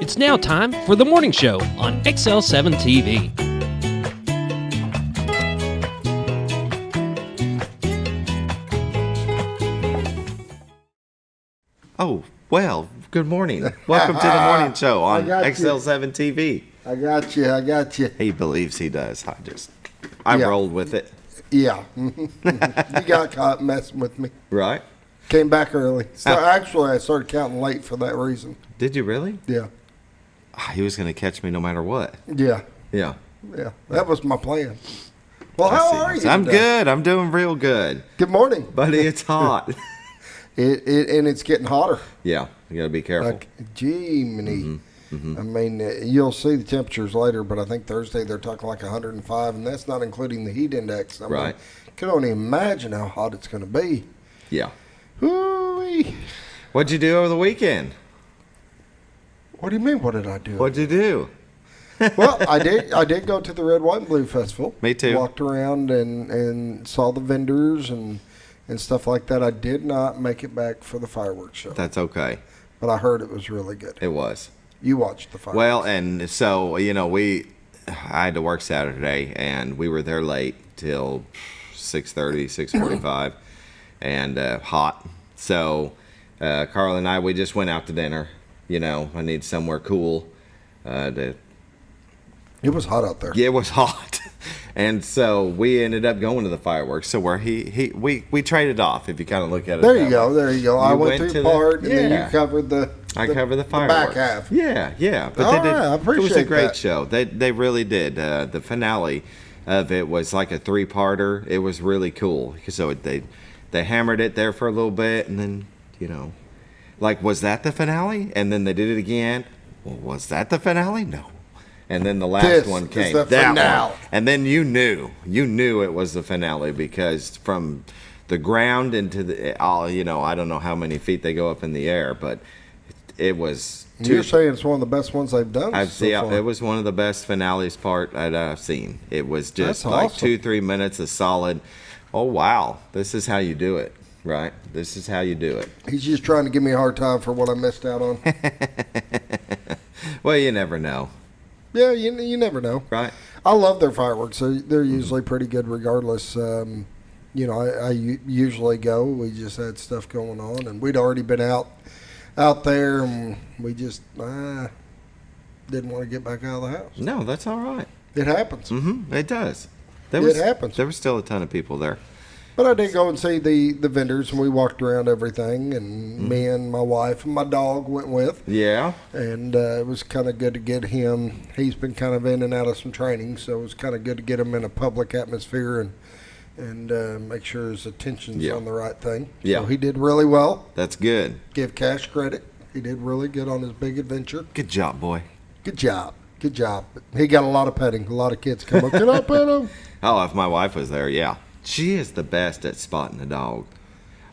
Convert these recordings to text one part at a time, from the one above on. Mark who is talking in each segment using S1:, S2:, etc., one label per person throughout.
S1: It's now time for the morning show on XL7-TV.
S2: Oh, well, good morning. Welcome to the morning show on XL7-TV.
S3: I got you.
S2: He believes he does. I rolled with it.
S3: Yeah. You got caught messing with me.
S2: Right?
S3: Came back early. So actually, I started counting late for that reason.
S2: Did you really?
S3: Yeah.
S2: He was going to catch me no matter what.
S3: Yeah.
S2: Yeah.
S3: Yeah. That was my plan. Well, how are you?
S2: I'm good. I'm doing real good.
S3: Good morning.
S2: Buddy, it's hot.
S3: And it's getting hotter.
S2: Yeah. You got to be careful.
S3: Like, gee, I mean, you'll see the temperatures later, but I think Thursday they're talking like 105, and that's not including the heat index. I mean, can only imagine how hot it's going to be.
S2: Yeah.
S3: Woo-wee.
S2: What'd you do over the weekend?
S3: What do you mean, what did I do?
S2: What'd you do?
S3: Well, I did go to the Red, White, and Blue Festival.
S2: Me too.
S3: Walked around and saw the vendors and stuff like that. I did not make it back for the fireworks show.
S2: That's okay.
S3: But I heard it was really good.
S2: It was.
S3: You watched the fireworks.
S2: Well, and so, I had to work Saturday, and we were there late till 6:30, 6:45, and hot. So Carl and I, we just went out to dinner. I need somewhere cool.
S3: It was hot out there.
S2: Yeah, it was hot. And so we ended up going to the fireworks. So we traded off, if you kind of look at it.
S3: There you go. I went through part, and then you covered
S2: I covered the fireworks.
S3: The back half.
S2: Yeah.
S3: But I appreciate
S2: it was a great
S3: that.
S2: show. They really did. The finale of it was like a three-parter. It was really cool. So they hammered it there for a little bit, and then, like, was that the finale? And then they did it again. Well, was that the finale? No. And then the last one came.
S3: This is the finale.
S2: And then you knew it was the finale, because from the ground into the, I don't know how many feet they go up in the air, but it was.
S3: You're saying it's one of the best ones they've done so far.
S2: It was one of the best finales that I've seen. It was just
S3: That's
S2: like
S3: awesome.
S2: 2-3 minutes of solid. Oh wow, this is how you do it, right? This is how you do it.
S3: He's just trying to give me a hard time for what I missed out on.
S2: Well, you never know.
S3: Yeah, you never know.
S2: Right.
S3: I love their fireworks. They're usually pretty good regardless. I usually go. We just had stuff going on, and we'd already been out there, and we just didn't want to get back out of the house.
S2: No, that's all right.
S3: It happens.
S2: It does.
S3: It happens.
S2: There was still a ton of people there.
S3: But I did go and see the vendors, and we walked around everything, and me and my wife and my dog went with.
S2: Yeah.
S3: And it was kind of good to get him. He's been kind of in and out of some training, so it was kind of good to get him in a public atmosphere and make sure his attention's on the right thing.
S2: Yeah.
S3: So he did really well.
S2: That's good.
S3: Give Cash credit. He did really good on his big adventure.
S2: Good job, boy.
S3: Good job. But he got a lot of petting. A lot of kids come up. Can I pet him?
S2: Oh, if my wife was there, yeah. She is the best at spotting a dog.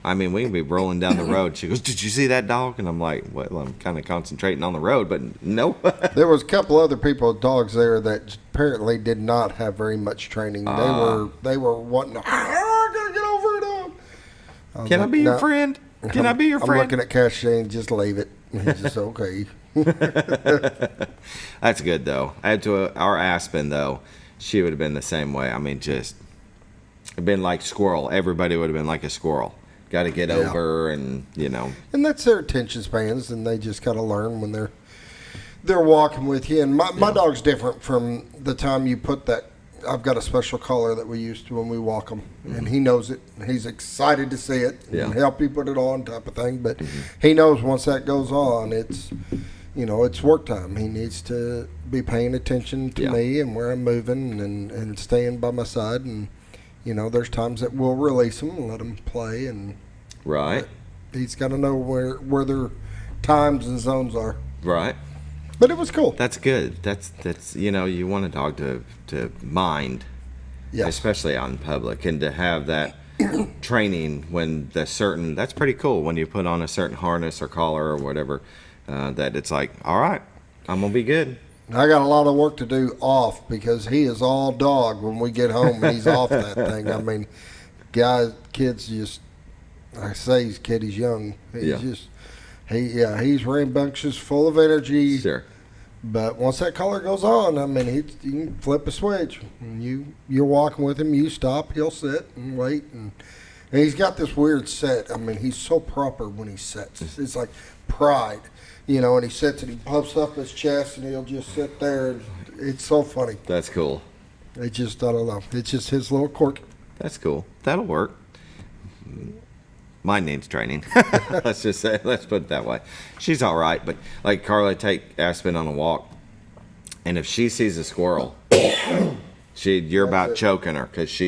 S2: I mean, we can be rolling down the road. She goes, "Did you see that dog?" And I'm like, "Well, I'm kind of concentrating on the road, but no."
S3: There was a couple other people with dogs there that apparently did not have very much training. They were wanting to, I gotta get over it.
S2: Can I be your friend? Can I be your friend?
S3: I'm looking at Cash saying, just leave it. And he's just, okay.
S2: That's good, though. Add to our Aspen, though, she would have been the same way. I mean, just been like squirrel. Everybody would have been like a squirrel. Got to get over, and
S3: And that's their attention spans, and they just got to learn when they're walking with you. And my dog's different from the time you put that. I've got a special collar that we use to when we walk him, and he knows it. He's excited to see it and help you put it on, type of thing. But he knows once that goes on, it's work time. He needs to be paying attention to me and where I'm moving and staying by my side. And there's times that we'll release him and let him play, and he's got to know where their times and zones are.
S2: Right.
S3: But it was cool.
S2: That's good. That's you want a dog to mind, especially out in public, and to have that training when that's pretty cool when you put on a certain harness or collar or whatever, that it's like, all right, I'm gonna be good.
S3: I got a lot of work to do off, because he is all dog when we get home and he's off that thing. I mean, kids just, I say he's young. He's just, he's rambunctious, full of energy.
S2: Sure.
S3: But once that collar goes on, I mean, you can flip a switch. And you're walking with him, you stop, he'll sit and wait. And he's got this weird set. I mean, he's so proper when he sits. It's like pride, and he sits and he puffs up his chest and he'll just sit there. And it's so funny.
S2: That's cool.
S3: I don't know. It's just his little quirk.
S2: That's cool. That'll work. Mine needs training. Let's put it that way. She's all right, but like Carla, take Aspen on a walk, and if she sees a squirrel, you're about choking her because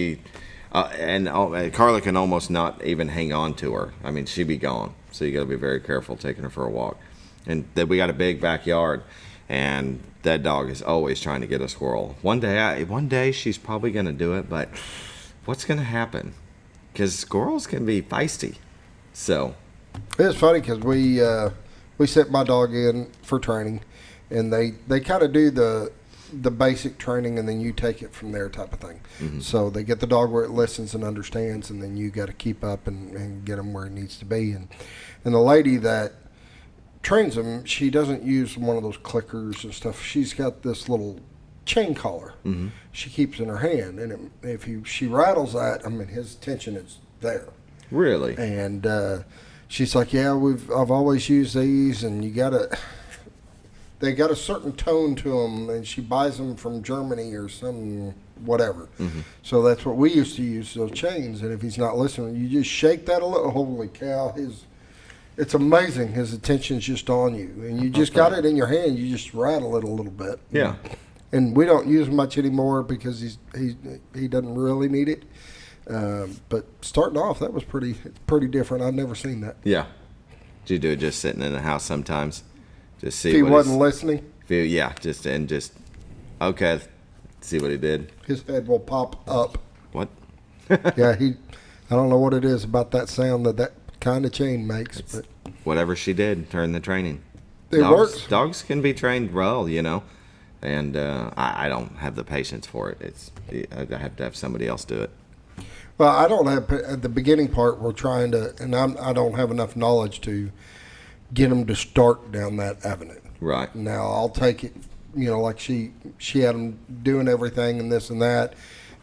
S2: and Carla can almost not even hang on to her. I mean, she'd be gone. So you got to be very careful taking her for a walk. And then we got a big backyard, and that dog is always trying to get a squirrel. One day she's probably going to do it, but what's going to happen? Because squirrels can be feisty. So
S3: it's funny because we set my dog in for training, and they kind of do the basic training, and then you take it from there type of thing. Mm-hmm. So they get the dog where it listens and understands, and then you got to keep up and get him where he needs to be. And the lady that trains him, she doesn't use one of those clickers and stuff. She's got this little chain collar she keeps in her hand, and if she rattles that, I mean, his attention is there.
S2: Really?
S3: And she's like, yeah, I've always used these, and they got a certain tone to them, and she buys them from Germany or some whatever. Mm-hmm. So that's what we used to use, those chains. And if he's not listening, you just shake that a little. Holy cow! It's amazing. His attention's just on you, and you just got it in your hand. You just rattle it a little bit.
S2: Yeah.
S3: And we don't use much anymore because he doesn't really need it. But starting off, that was pretty different. I'd never seen that.
S2: Yeah. Did you do it just sitting in the house sometimes? Just see
S3: if he wasn't listening?
S2: Just okay, see what he did.
S3: His head will pop up.
S2: What?
S3: Yeah, I don't know what it is about that sound that kind of chain makes. But
S2: whatever she did during the training.
S3: It works.
S2: Dogs can be trained well, and I don't have the patience for it. I have to have somebody else do it.
S3: Well, I don't have, at the beginning part, we're trying to, and I don't have enough knowledge to get them to start down that avenue.
S2: Right.
S3: Now, I'll take it, like she had them doing everything and this and that,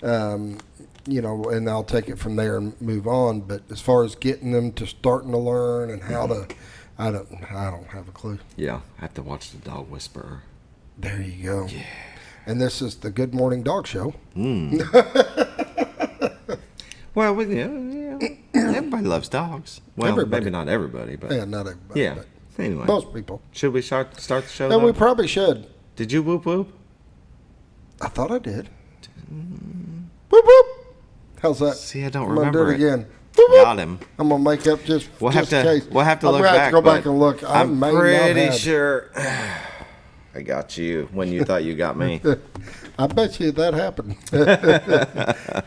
S3: and I'll take it from there and move on. But as far as getting them to starting to learn and how to, I don't have a clue.
S2: Yeah, I have to watch the dog whisperer.
S3: There you go.
S2: Yeah.
S3: And this is the Good Morning Dog Show.
S2: Well, everybody loves dogs. Well, maybe not everybody, but
S3: yeah, not everybody.
S2: Yeah.
S3: But
S2: anyway,
S3: most people.
S2: Should we start the show?
S3: Yeah, we probably should.
S2: Did you whoop whoop?
S3: I thought I did. Whoop whoop. How's that?
S2: See, I don't
S3: I'm
S2: remember
S3: gonna do it again.
S2: Got him.
S3: I'm gonna make up just in case.
S2: We'll have to look back.
S3: Have to go back and look.
S2: I'm pretty sure I got you when you thought you got me.
S3: I bet you that happened.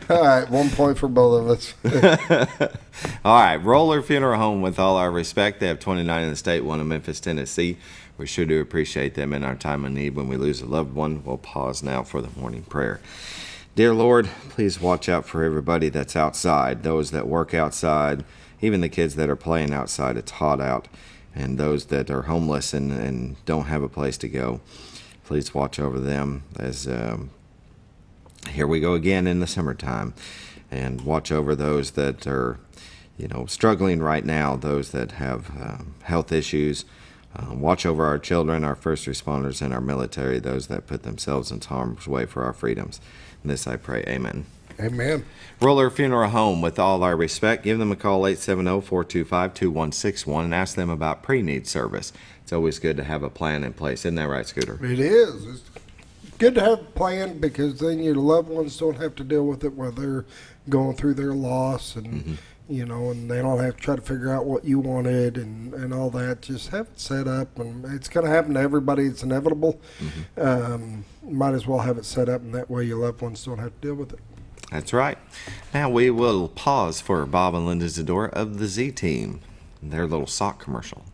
S3: All right, 1 point for both of us.
S2: All right, Roller Funeral Home, with all our respect, they have 29 in the state, one in Memphis, Tennessee. We sure do appreciate them in our time of need. When we lose a loved one, we'll pause now for the morning prayer. Dear Lord, please watch out for everybody that's outside, those that work outside, even the kids that are playing outside. It's hot out, and those that are homeless and don't have a place to go. Please watch over them as here we go again in the summertime, and watch over those that are, struggling right now, those that have health issues. Watch over our children, our first responders, and our military, those that put themselves in harm's way for our freedoms. And this I pray, amen.
S3: Amen.
S2: Roller Funeral Home, with all our respect, give them a call, 870-425-2161, and ask them about pre-need service. It's always good to have a plan in place. Isn't that right, Scooter?
S3: It is. It's good to have a plan because then your loved ones don't have to deal with it while they're going through their loss, and and they don't have to try to figure out what you wanted and all that. Just have it set up, and it's going to happen to everybody. It's inevitable. Might as well have it set up, and that way your loved ones don't have to deal with it.
S2: That's right. Now we will pause for Bob and Linda Zadora of the Z Team, their little sock commercial.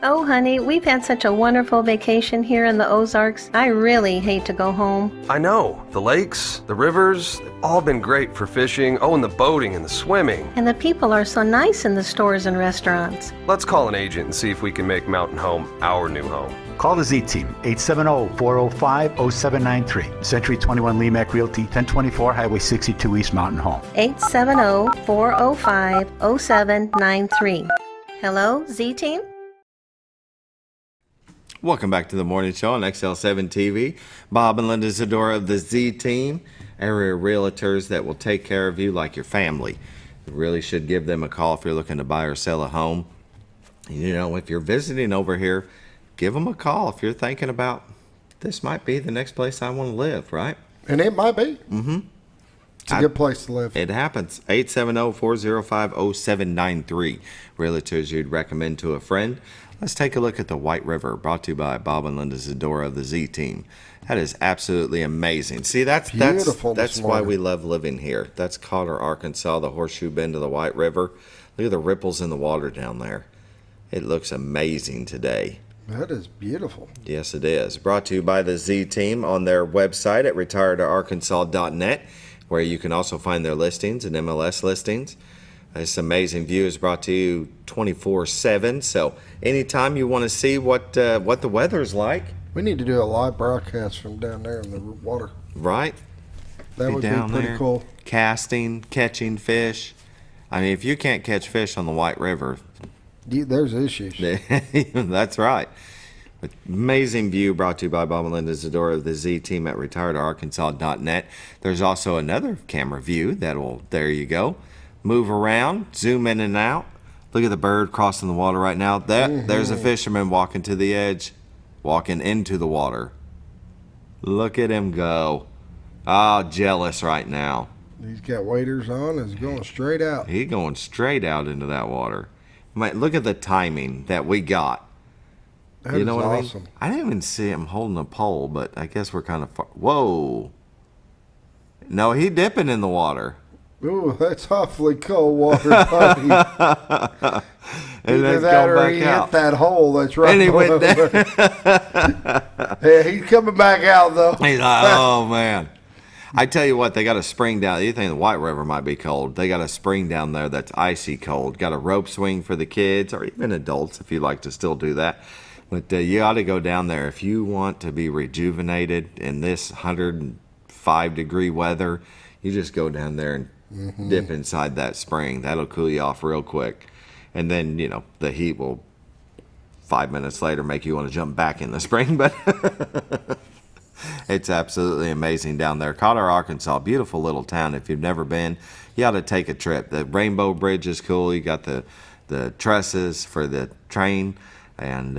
S4: Oh, honey, we've had such a wonderful vacation here in the Ozarks. I really hate to go home.
S5: I know. The lakes, the rivers, they've all been great for fishing. Oh, and the boating and the swimming.
S4: And the people are so nice in the stores and restaurants.
S5: Let's call an agent and see if we can make Mountain Home our new home.
S6: Call the Z-Team, 870-405-0793. Century 21 Lemac Realty, 1024 Highway 62 East Mountain Home.
S4: 870-405-0793. Hello, Z-Team?
S2: Welcome back to the morning show on XL7-TV. Bob and Linda Zadora of the Z-Team, area realtors that will take care of you like your family. You really should give them a call if you're looking to buy or sell a home. You know, if you're visiting over here, give them a call if you're thinking about, this might be the next place I want to live, right?
S3: And it might be.
S2: Mm-hmm.
S3: It's a good place to live.
S2: It happens. 870-405-0793. Realtors you'd recommend to a friend. Let's take a look at the White River, brought to you by Bob and Linda Zadora of the Z-Team. That is absolutely amazing. See, that's why we love living here. That's Cotter, Arkansas, the horseshoe bend of the White River. Look at the ripples in the water down there. It looks amazing today.
S3: That is beautiful.
S2: Yes, it is. Brought to you by the Z-Team on their website at retiredarkansas.net, where you can also find their listings and MLS listings. This amazing view is brought to you 24/7. So anytime you want to see what the weather's like,
S3: we need to do a live broadcast from down there in the water.
S2: Right?
S3: That would be pretty cool.
S2: Casting, catching fish. I mean, if you can't catch fish on the White River,
S3: there's issues.
S2: That's right. But amazing view brought to you by Bob and Linda Zadora of the Z-Team at retiredarkansas.net. There's also another camera view there you go. Move around, zoom in and out. Look at the bird crossing the water right now. There's a fisherman walking to the edge, walking into the water. Look at him go. Oh, jealous right now.
S3: He's got waders on. He's going straight out.
S2: He's going straight out into that water. Look at the timing that we got.
S3: That
S2: you know
S3: is
S2: what
S3: awesome.
S2: I mean? I didn't even see him holding a pole, but I guess we're kind of far. Whoa. No, he dipping in the water.
S3: Ooh, that's awfully cold water, buddy.
S2: And
S3: Either that or he hit that hole that's right.
S2: And he went down.
S3: Yeah, he's coming back out, though.
S2: He's like, oh, man. I tell you what, they got a spring down. You think the White River might be cold. They got a spring down there that's icy cold. Got a rope swing for the kids or even adults if you like to still do that. But you ought to go down there. If you want to be rejuvenated in this 105-degree weather, you just go down there and dip inside that spring. That'll cool you off real quick. And then, you know, the heat will 5 minutes later make you want to jump back in the spring. But it's absolutely amazing down there. Cotter, Arkansas, beautiful little town. If you've never been, you ought to take a trip. The Rainbow Bridge is cool. You got the trusses for the train, and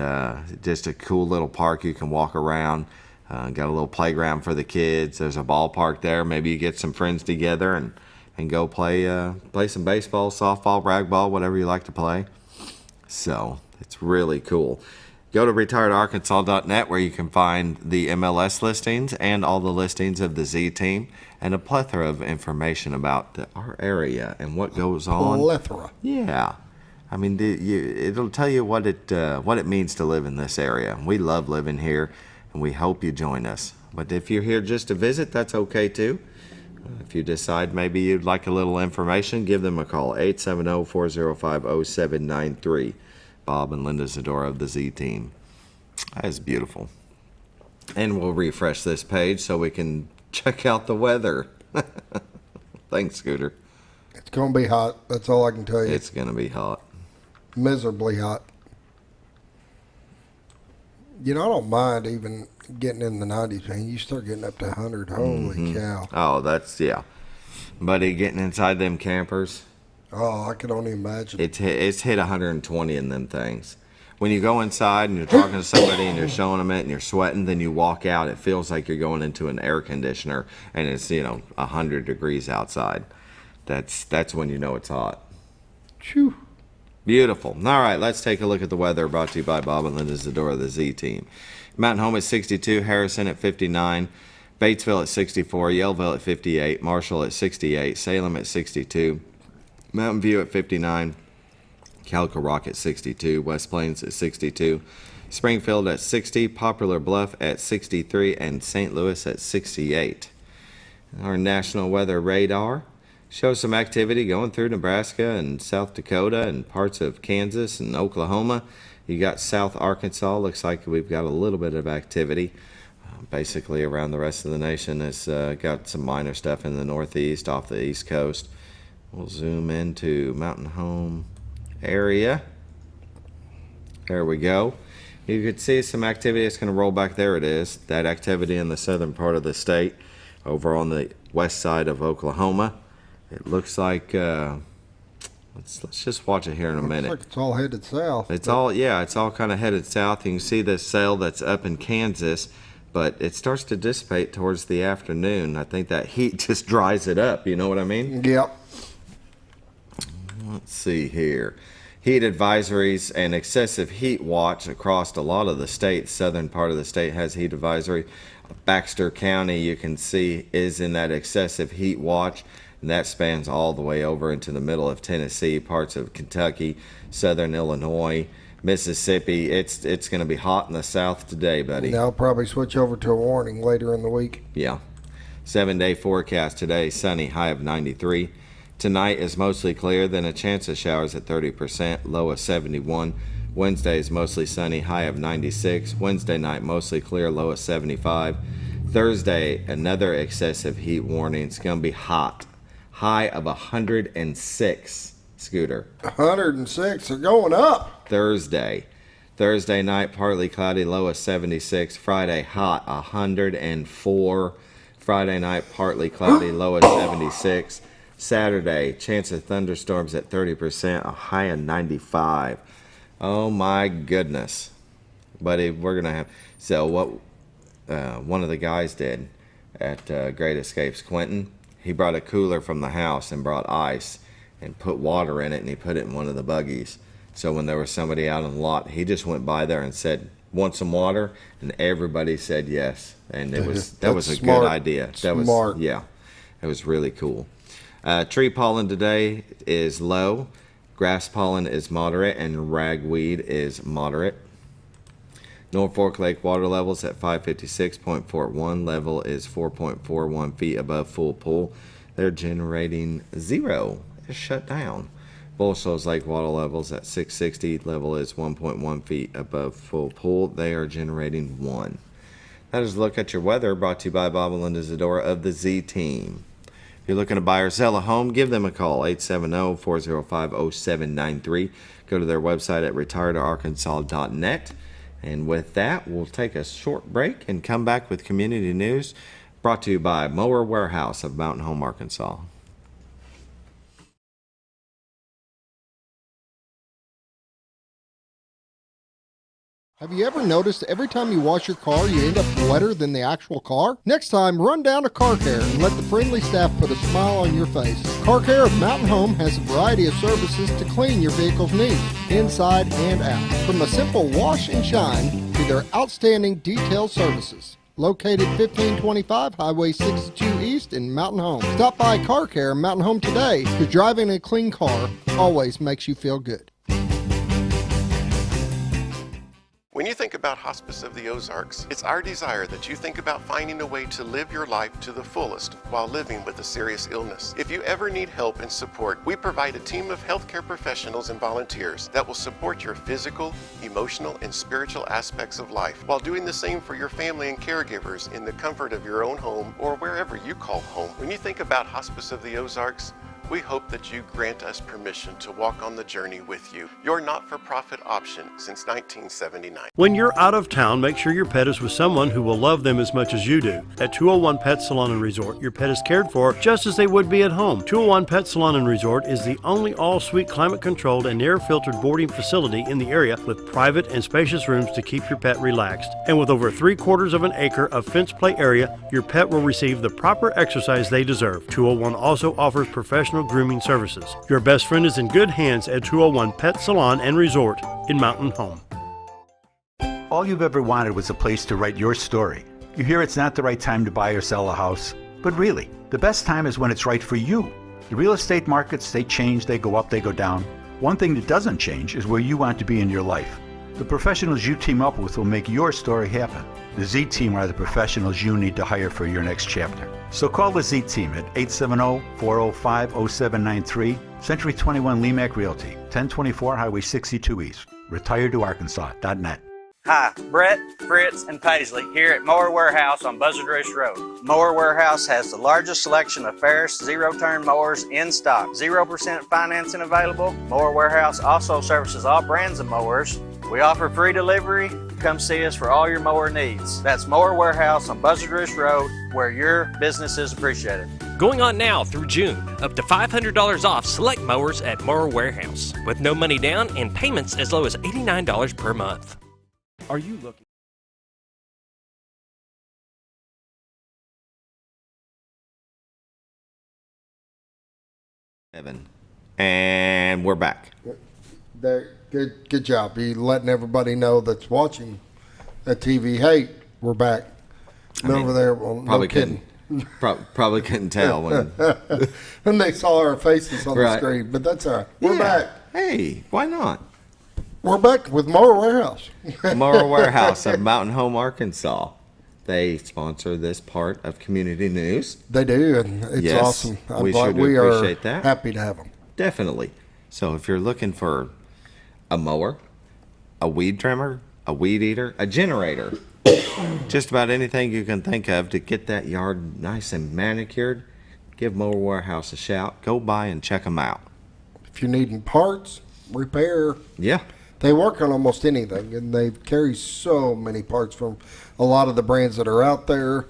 S2: just a cool little park you can walk around. Got a little playground for the kids. There's a ballpark there. Maybe you get some friends together and go play some baseball, softball, ragdoll, whatever you like to play. So it's really cool. Go to retiredarkansas.net where you can find the MLS listings and all the listings of the Z-Team and a plethora of information about our area and what goes on.
S3: Plethora.
S2: Yeah. I mean, it'll tell you what it means to live in this area. We love living here, and we hope you join us. But if you're here just to visit, that's okay too. If you decide maybe you'd like a little information, give them a call, 870-405-0793. Bob and Linda Zadora of the Z-Team. That is beautiful. And we'll refresh this page so we can check out the weather. Thanks, Scooter.
S3: It's going to be hot. That's all I can tell you.
S2: It's going to be hot.
S3: Miserably hot. You know, I don't mind even getting in the 90s, man. You start getting up to 100. Holy cow.
S2: Oh, that's, yeah. Buddy, getting inside them campers.
S3: Oh, I can only imagine.
S2: It's hit 120 in them things. When you go inside and you're talking to somebody and you're showing them it and you're sweating, then you walk out, it feels like you're going into an air conditioner and it's, 100 degrees outside. That's when you know it's hot.
S3: Phew.
S2: Beautiful. All right, let's take a look at the weather brought to you by Bob and Linda Zadora, the Z-Team. Mountain Home at 62, Harrison at 59, Batesville at 64, Yellville at 58, Marshall at 68, Salem at 62, Mountain View at 59, Calico Rock at 62, West Plains at 62, Springfield at 60, Poplar Bluff at 63, and St. Louis at 68. Our national weather radar shows some activity going through Nebraska and South Dakota and parts of Kansas and Oklahoma. You got South Arkansas. Looks like we've got a little bit of activity. Basically around the rest of the nation. It's got some minor stuff in the northeast off the east coast. We'll zoom into Mountain Home area. There we go. You could see some activity. It's going to roll back. There it is. That activity in the southern part of the state over on the west side of Oklahoma. It looks like let's just watch it here in a minute.
S3: Looks like it's all headed south.
S2: It's all kind of headed south. You can see the cell that's up in Kansas, but it starts to dissipate towards the afternoon. I think that heat just dries it up. You know what I mean?
S3: Yep.
S2: Let's see here. Heat advisories and excessive heat watch across a lot of the state. Southern part of the state has heat advisory. Baxter County, you can see, is in that excessive heat watch, and that spans all the way over into the middle of Tennessee, parts of Kentucky, southern Illinois, Mississippi. It's going to be hot in the south today, buddy.
S3: I'll probably switch over to a warning later in the week.
S2: Yeah. 7-day forecast today, sunny, high of 93. Tonight is mostly clear, then a chance of showers at 30%, low of 71. Wednesday is mostly sunny, high of 96. Wednesday night, mostly clear, low of 75. Thursday, another excessive heat warning. It's going to be hot, high of 106, Scooter.
S3: 106, they're going up.
S2: Thursday night, partly cloudy, low of 76. Friday, hot, 104. Friday night, partly cloudy, low of 76. Saturday, chance of thunderstorms at 30%, a high of 95. Oh my goodness, buddy, we're gonna have. So what one of the guys did at Great Escapes, Quentin, he brought a cooler from the house and brought ice and put water in it, and he put it in one of the buggies. So when there was somebody out on the lot, he just went by there and said, "Want some water?" And everybody said yes, and that was a
S3: smart.
S2: good idea.
S3: Smart.
S2: It was really cool. Tree pollen today is low, grass pollen is moderate, and ragweed is moderate. Norfolk Lake water levels at 556.41. Level is 4.41 feet above full pool. They're generating 0. It's shut down. Bull Shoals Lake water levels at 660. Level is 1.1 feet above full pool. They are generating 1. That is a look at your weather, brought to you by Bob and Linda Zadora of the Z Team. If you're looking to buy or sell a home, give them a call, 870-405-0793. Go to their website at retiredarkansas.net. And with that, we'll take a short break and come back with community news, brought to you by Mower Warehouse of Mountain Home, Arkansas.
S7: Have you ever noticed every time you wash your car, you end up wetter than the actual car? Next time, run down to Car Care and let the friendly staff put a smile on your face. Car Care of Mountain Home has a variety of services to clean your vehicle's needs, inside and out. From a simple wash and shine to their outstanding detailed services. Located 1525 Highway 62 East in Mountain Home. Stop by Car Care Mountain Home today, because driving a clean car always makes you feel good.
S8: When you think about Hospice of the Ozarks, it's our desire that you think about finding a way to live your life to the fullest while living with a serious illness. If you ever need help and support, we provide a team of healthcare professionals and volunteers that will support your physical, emotional, and spiritual aspects of life while doing the same for your family and caregivers in the comfort of your own home or wherever you call home. When you think about Hospice of the Ozarks, we hope that you grant us permission to walk on the journey with you. Your not-for-profit option since 1979.
S9: When you're out of town, make sure your pet is with someone who will love them as much as you do. At 201 Pet Salon and Resort, your pet is cared for just as they would be at home. 201 Pet Salon and Resort is the only all-suite climate-controlled and air-filtered boarding facility in the area with private and spacious rooms to keep your pet relaxed. And with over 3/4 of an acre of fenced play area, your pet will receive the proper exercise they deserve. 201 also offers professional grooming services. Your best friend is in good hands at 201 Pet Salon and Resort in Mountain Home.
S6: All you've ever wanted was a place to write your story. You hear it's not the right time to buy or sell a house, but really, the best time is when it's right for you. The real estate markets, they change, they go up, they go down. One thing that doesn't change is where you want to be in your life. The professionals you team up with will make your story happen. The Z Team are the professionals you need to hire for your next chapter. So call the Z Team at 870-405-0793, Century 21 Lemac Realty, 1024 Highway 62 East, retiredtoarkansas.net.
S10: Hi, Brett, Fritz, and Paisley here at Mower Warehouse on Buzzard Roost Road. Mower Warehouse has the largest selection of Ferris zero-turn mowers in stock. 0% financing available. Mower Warehouse also services all brands of mowers. We offer free delivery. Come see us for all your mower needs. That's Mower Warehouse on Buzzard Roost Road, where your business is appreciated.
S1: Going on now through June. Up to $500 off select mowers at Mower Warehouse. With no money down and payments as low as $89 per month.
S11: Are you looking?
S2: Evan. And we're back.
S3: Good job. You letting everybody know that's watching a TV. Hey, we're back. Over there. Well,
S2: probably
S3: no kidding.
S2: Probably couldn't tell when
S3: when they saw our faces on the screen, but that's all right. We're back.
S2: Hey, why not?
S3: We're back with Mower Warehouse.
S2: Mower Warehouse of Mountain Home, Arkansas. They sponsor this part of community news.
S3: They do, and it's awesome.
S2: We appreciate that.
S3: Happy to have them.
S2: Definitely. So if you're looking for a mower, a weed trimmer, a weed eater, a generator, just about anything you can think of to get that yard nice and manicured, give Mower Warehouse a shout. Go by and check them out.
S3: If you're needing parts, repair.
S2: Yeah.
S3: They work on almost anything, and they carry so many parts from a lot of the brands that are out there.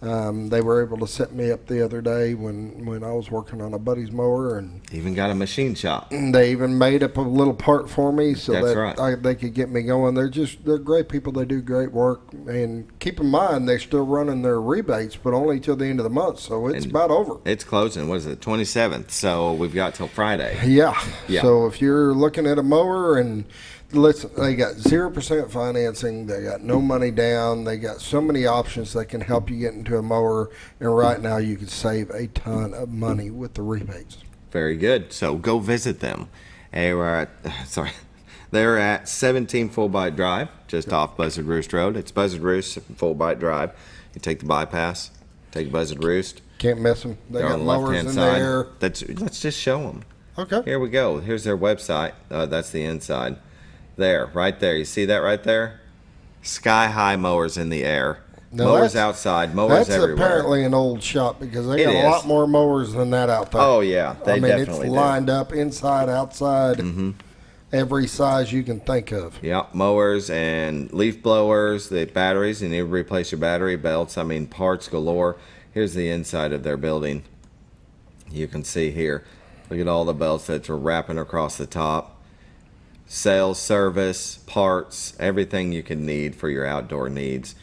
S3: They were able to set me up the other day when I was working on a buddy's mower, and
S2: even got a machine shop.
S3: They even made up a little part for me so
S2: That's right.
S3: they could get me going. They're great people. They do great work, and keep in mind they're still running their rebates, but only till the end of the month, so it's about over.
S2: It's closing. What is it, 27th? So we've got till Friday.
S3: Yeah. So if you're looking at a mower and listen, they got 0% financing. They got no money down. They got so many options that can help you get into a mower. And right now, you can save a ton of money with the rebates.
S2: Very good. So go visit them. They're at 17 Full-Bite Drive, just off Buzzard Roost Road. It's Buzzard Roost, Full-Bite Drive. You take the bypass, take Buzzard Roost.
S3: Can't miss them. They
S2: They're
S3: got
S2: on the
S3: mowers
S2: left-hand
S3: in
S2: side.
S3: there.
S2: Let's just show them.
S3: Okay.
S2: Here we go. Here's their website. That's the inside. There, right there. You see that right there? Sky-high mowers in the air. Mowers outside, mowers everywhere.
S3: That's apparently an old shop because they got a lot more mowers than that out there.
S2: Oh, yeah. They definitely
S3: it's lined up inside, outside, every size you can think of.
S2: Yeah, mowers and leaf blowers, the batteries. You need to replace your battery belts. I mean, parts galore. Here's the inside of their building. You can see here. Look at all the belts that are wrapping across the top. Sales, service, parts, everything you can need for your outdoor needs.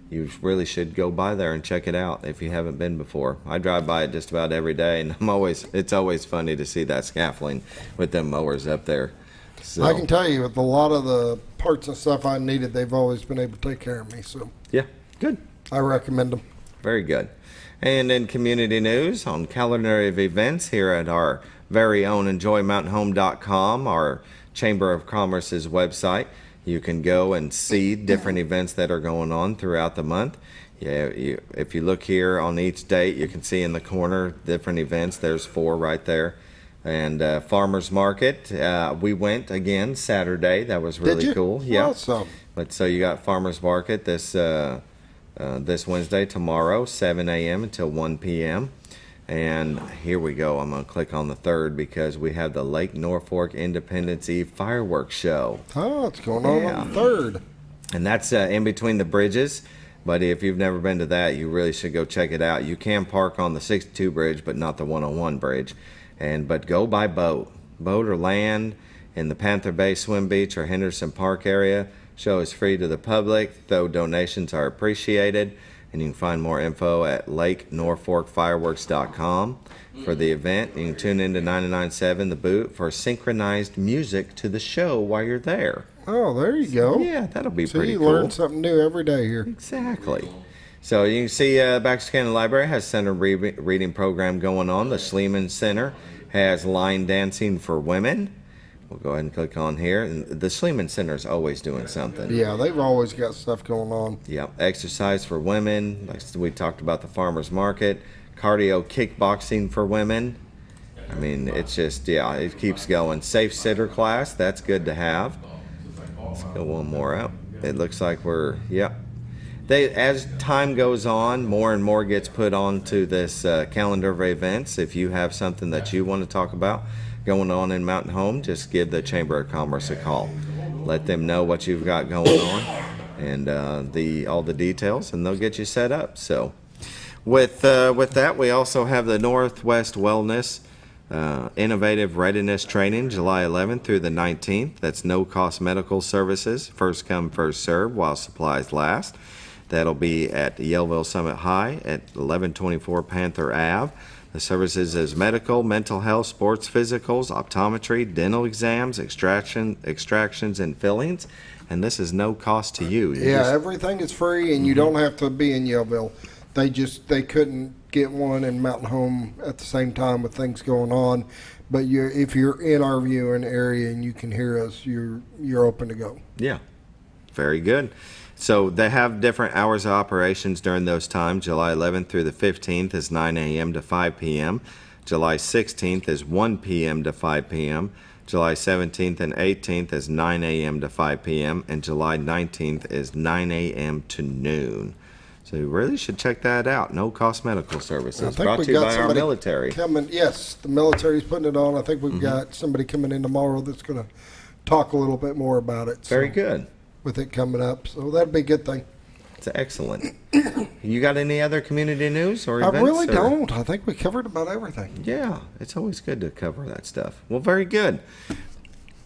S2: You really should go by there and check it out if you haven't been before. I drive by it just about every day, and it's always funny to see that scaffolding with them mowers up there. So,
S3: I can tell you, with a lot of the parts and stuff I needed, they've always been able to take care of me. So
S2: yeah, good.
S3: I recommend them.
S2: Very good. And in community news, on calendar of events here at our very own EnjoyMountainHome.com, our Chamber of Commerce's website, you can go and see different events that are going on throughout the month. If you look here on each date, you can see in the corner different events. There's 4 right there. And Farmers Market, we went again Saturday. That was really cool. Yeah.
S3: Awesome.
S2: But so you got Farmers Market this Wednesday, tomorrow, 7 a.m. until 1 p.m. And here we go. I'm going to click on the 3rd because we have the Lake Norfolk Independence Eve fireworks show.
S3: Oh, it's going on the 3rd.
S2: And that's in between the bridges. But if you've never been to that, you really should go check it out. You can park on the 62 bridge, but not the 101 bridge. But go by boat or land in the Panther Bay Swim Beach or Henderson Park area. Show is free to the public, though donations are appreciated. And you can find more info at LakeNorfolkFireworks.com for the event. You can tune into 99.7 The Boot for synchronized music to the show while you're there.
S3: Oh, there you go.
S2: Yeah, that'll be pretty cool.
S3: You learn something new every day here.
S2: Exactly. So you can see Baxter County Library has center reading program going on. The Schliemann Center has line dancing for women. we'll go ahead and click on here. And the Sleeman Center is always doing something.
S3: Yeah, they've always got stuff going on.
S2: Yeah, exercise for women. Like we talked about the farmers market, cardio kickboxing for women. I mean, it's just, yeah, it keeps going. Safe sitter class, that's good to have. Let's go one more out. It looks like we're, yeah. As time goes on, more and more gets put onto this calendar of events. If you have something that you want to talk about going on in Mountain Home, just give the Chamber of Commerce a call. Let them know what you've got going on and all the details, and they'll get you set up. So with that, we also have the Northwest Wellness Innovative Readiness Training, July 11th through the 19th. That's no-cost medical services, first come, first serve, while supplies last. That'll be at Yellville Summit High at 1124 Panther Ave. The services is medical, mental health, sports physicals, optometry, dental exams, extractions, and fillings. And this is no cost to you.
S3: Everything is free, and you don't have to be in Yellville. They couldn't get one in Mountain Home at the same time with things going on. But if you're in our viewing area and you can hear us, you're open to go.
S2: Yeah, very good. So they have different hours of operations during those times. July 11th through the 15th is 9 a.m. to 5 p.m. July 16th is 1 p.m. to 5 p.m. July 17th and 18th is 9 a.m. to 5 p.m. And July 19th is 9 a.m. to noon. So you really should check that out. No cost medical services. Brought to you by our military.
S3: Yes, the military's putting it on. I think we've got somebody coming in tomorrow that's going to talk a little bit more about it.
S2: Very good.
S3: With it coming up, so that'd be a good thing.
S2: It's excellent. You got any other community news or events?
S3: I really don't. I think we covered about everything.
S2: Yeah, it's always good to cover that stuff. Well, very good.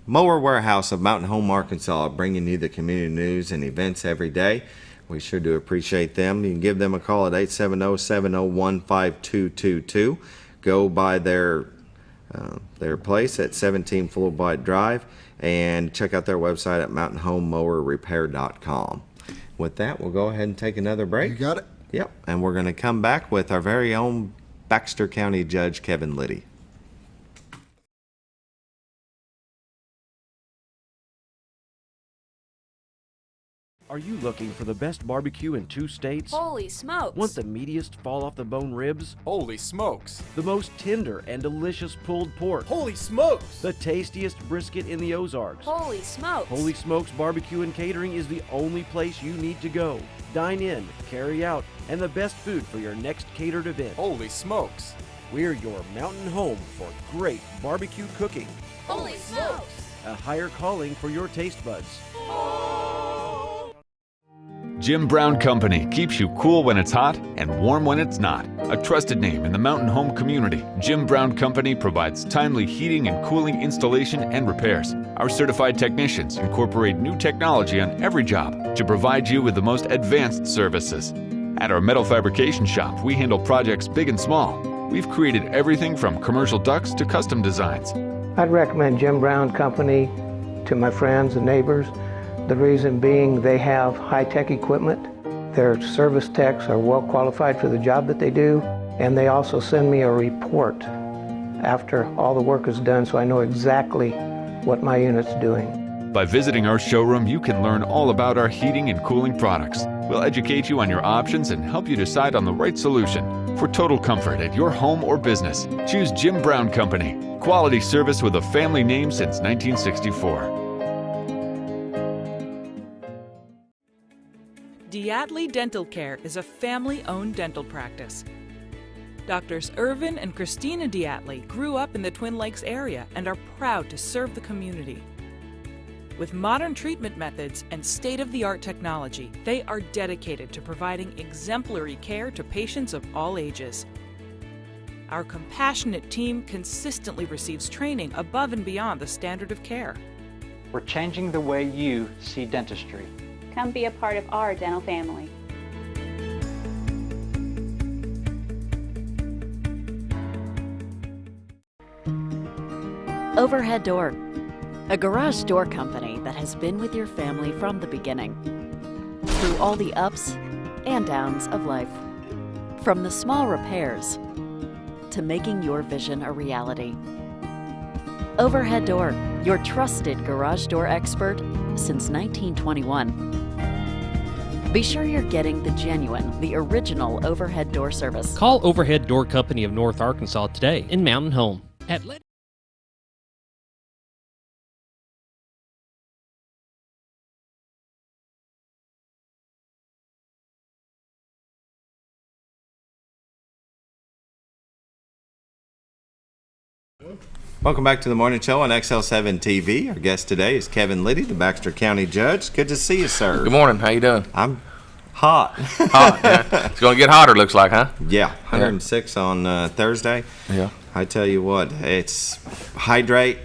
S2: Mower Warehouse of Mountain Home, Arkansas, bringing you the community news and events every day. We sure do appreciate them. You can give them a call at 870-701-5222. Go by their place at 17 Fullbright Drive. And check out their website at mountainhomemowerrepair.com. With that, we'll go ahead and take another break.
S3: You got it?
S2: Yep. And we're going to come back with our very own Baxter County Judge, Kevin Litty.
S11: Are you looking for the best barbecue in 2 states?
S12: Holy smokes!
S11: Want the meatiest fall-off-the-bone ribs?
S13: Holy smokes!
S11: The most tender and delicious pulled pork?
S13: Holy smokes!
S11: The tastiest brisket in the Ozarks?
S12: Holy smokes!
S11: Holy Smokes Barbecue and Catering is the only place you need to go. Dine in, carry out, and the best food for your next catered event.
S13: Holy smokes!
S11: We're your mountain home for great barbecue cooking.
S12: Holy smokes!
S11: A higher calling for your taste buds.
S14: Jim Brown Company keeps you cool when it's hot and warm when it's not. A trusted name in the mountain home community, Jim Brown Company provides timely heating and cooling installation and repairs. Our certified technicians incorporate new technology on every job to provide you with the most advanced services. At our metal fabrication shop, we handle projects big and small. We've created everything from commercial ducts to custom designs.
S15: I'd recommend Jim Brown Company to my friends and neighbors. The reason being they have high-tech equipment. Their service techs are well qualified for the job that they do, and they also send me a report after all the work is done so I know exactly what my unit's doing.
S14: By visiting our showroom, you can learn all about our heating and cooling products. We'll educate you on your options and help you decide on the right solution. For total comfort at your home or business, choose Jim Brown Company. Quality service with a family name since 1964.
S16: Diatley Dental Care is a family-owned dental practice. Doctors Irvin and Christina Diatley grew up in the Twin Lakes area and are proud to serve the community. With modern treatment methods and state-of-the-art technology, they are dedicated to providing exemplary care to patients of all ages. Our compassionate team consistently receives training above and beyond the standard of care.
S17: We're changing the way you see dentistry.
S18: Come be a part of our dental family.
S19: Overhead Door, a garage door company that has been with your family from the beginning, through all the ups and downs of life. From the small repairs to making your vision a reality. Overhead Door, your trusted garage door expert since 1921. Be sure you're getting the genuine, the original overhead door service.
S1: Call Overhead Door Company of North Arkansas today in Mountain Home at Litty.
S2: Welcome back to the morning show on XL7-TV. Our guest today is Kevin Litty, the Baxter County Judge. Good to see you, sir.
S20: Good morning. How you doing?
S2: I'm hot.
S20: Hot, yeah. It's going to get hotter, looks like, huh?
S2: Yeah, 106 on Thursday.
S20: Yeah.
S2: I tell you what, it's hydrate,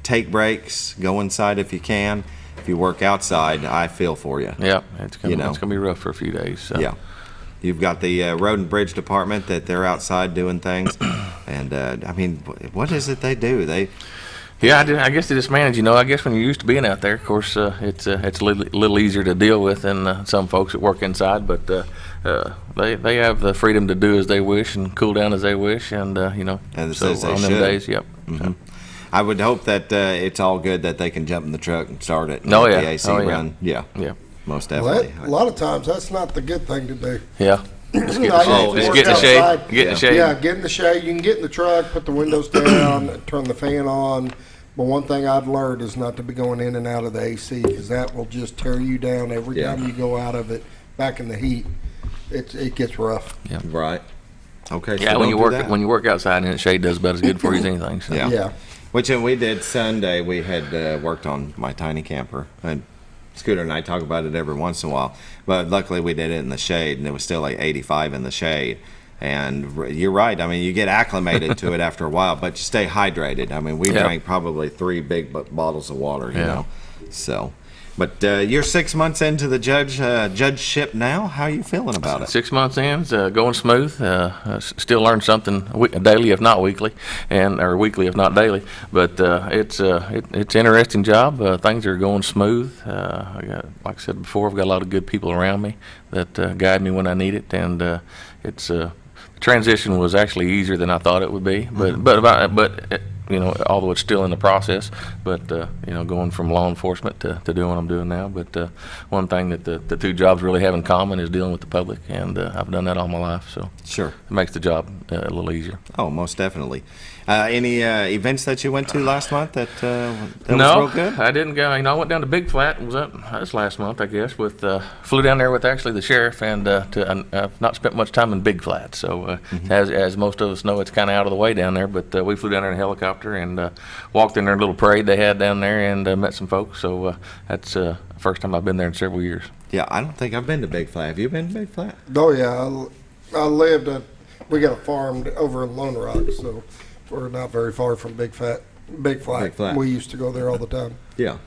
S2: take breaks, go inside if you can. If you work outside, I feel for you.
S20: Yeah, it's going to be rough for a few days. So.
S2: Yeah. You've got the road and bridge department that they're outside doing things. And, I mean, what is it they do?
S20: I guess they just manage. I guess when you're used to being out there, of course, it's a little easier to deal with than some folks that work inside. But they have the freedom to do as they wish and cool down as they wish. And,
S2: and
S20: so on them days, yep.
S2: Mm-hmm.
S20: So.
S2: I would hope that it's all good that they can jump in the truck and start it.
S20: Oh, yeah.
S2: The AC run. Yeah.
S20: Yeah.
S2: Most definitely.
S3: Well, a lot of times that's not the good thing to do.
S20: Yeah.
S3: Just
S20: get in the shade. Get in the shade.
S3: Yeah, get in the shade. You can get in the truck, put the windows down, turn the fan on. But one thing I've learned is not to be going in and out of the AC because that will just tear you down every time you go out of it. Back in the heat, it gets rough.
S20: Yeah.
S2: Right. Okay.
S20: Yeah.
S2: So
S20: when you work outside and the shade does about as good for you as anything. So.
S2: Yeah. Which we did Sunday. We had worked on my tiny camper and. Scooter and I talk about it every once in a while, but luckily we did it in the shade, and it was still like 85 in the shade. And you're right. I mean, you get acclimated to it after a while, but you stay hydrated. I mean, we drank probably 3 big bottles of water, you know. So, but you're 6 months into the judgeship now. How are you feeling about it?
S20: 6 months in, going smooth. Still learn something daily, if not weekly, or weekly, if not daily. But it's an interesting job. Things are going smooth. Like I said before, I've got a lot of good people around me that guide me when I need it, and it's transition was actually easier than I thought it would be. But although it's still in the process, but going from law enforcement to doing what I'm doing now. But one thing that the two jobs really have in common is dealing with the public, and I've done that all my life, so
S2: sure,
S20: it makes the job a little easier.
S2: Oh, most definitely. Any events that you went to last month that was real good?
S20: I didn't go. I went down to Big Flat. That was last month, I guess. Flew down there with actually the sheriff, and I've not spent much time in Big Flat. So as most of us know, it's kind of out of the way down there. But we flew down there in a helicopter and walked in their little parade they had down there and met some folks. So that's the first time I've been there in several years.
S2: Yeah, I don't think I've been to Big Flat. Have you been to Big Flat?
S3: Oh yeah, I lived at. We got a farm over in Lone Rock, so. We're not very far from Big Flat. We used to go there all the time.
S2: Yeah.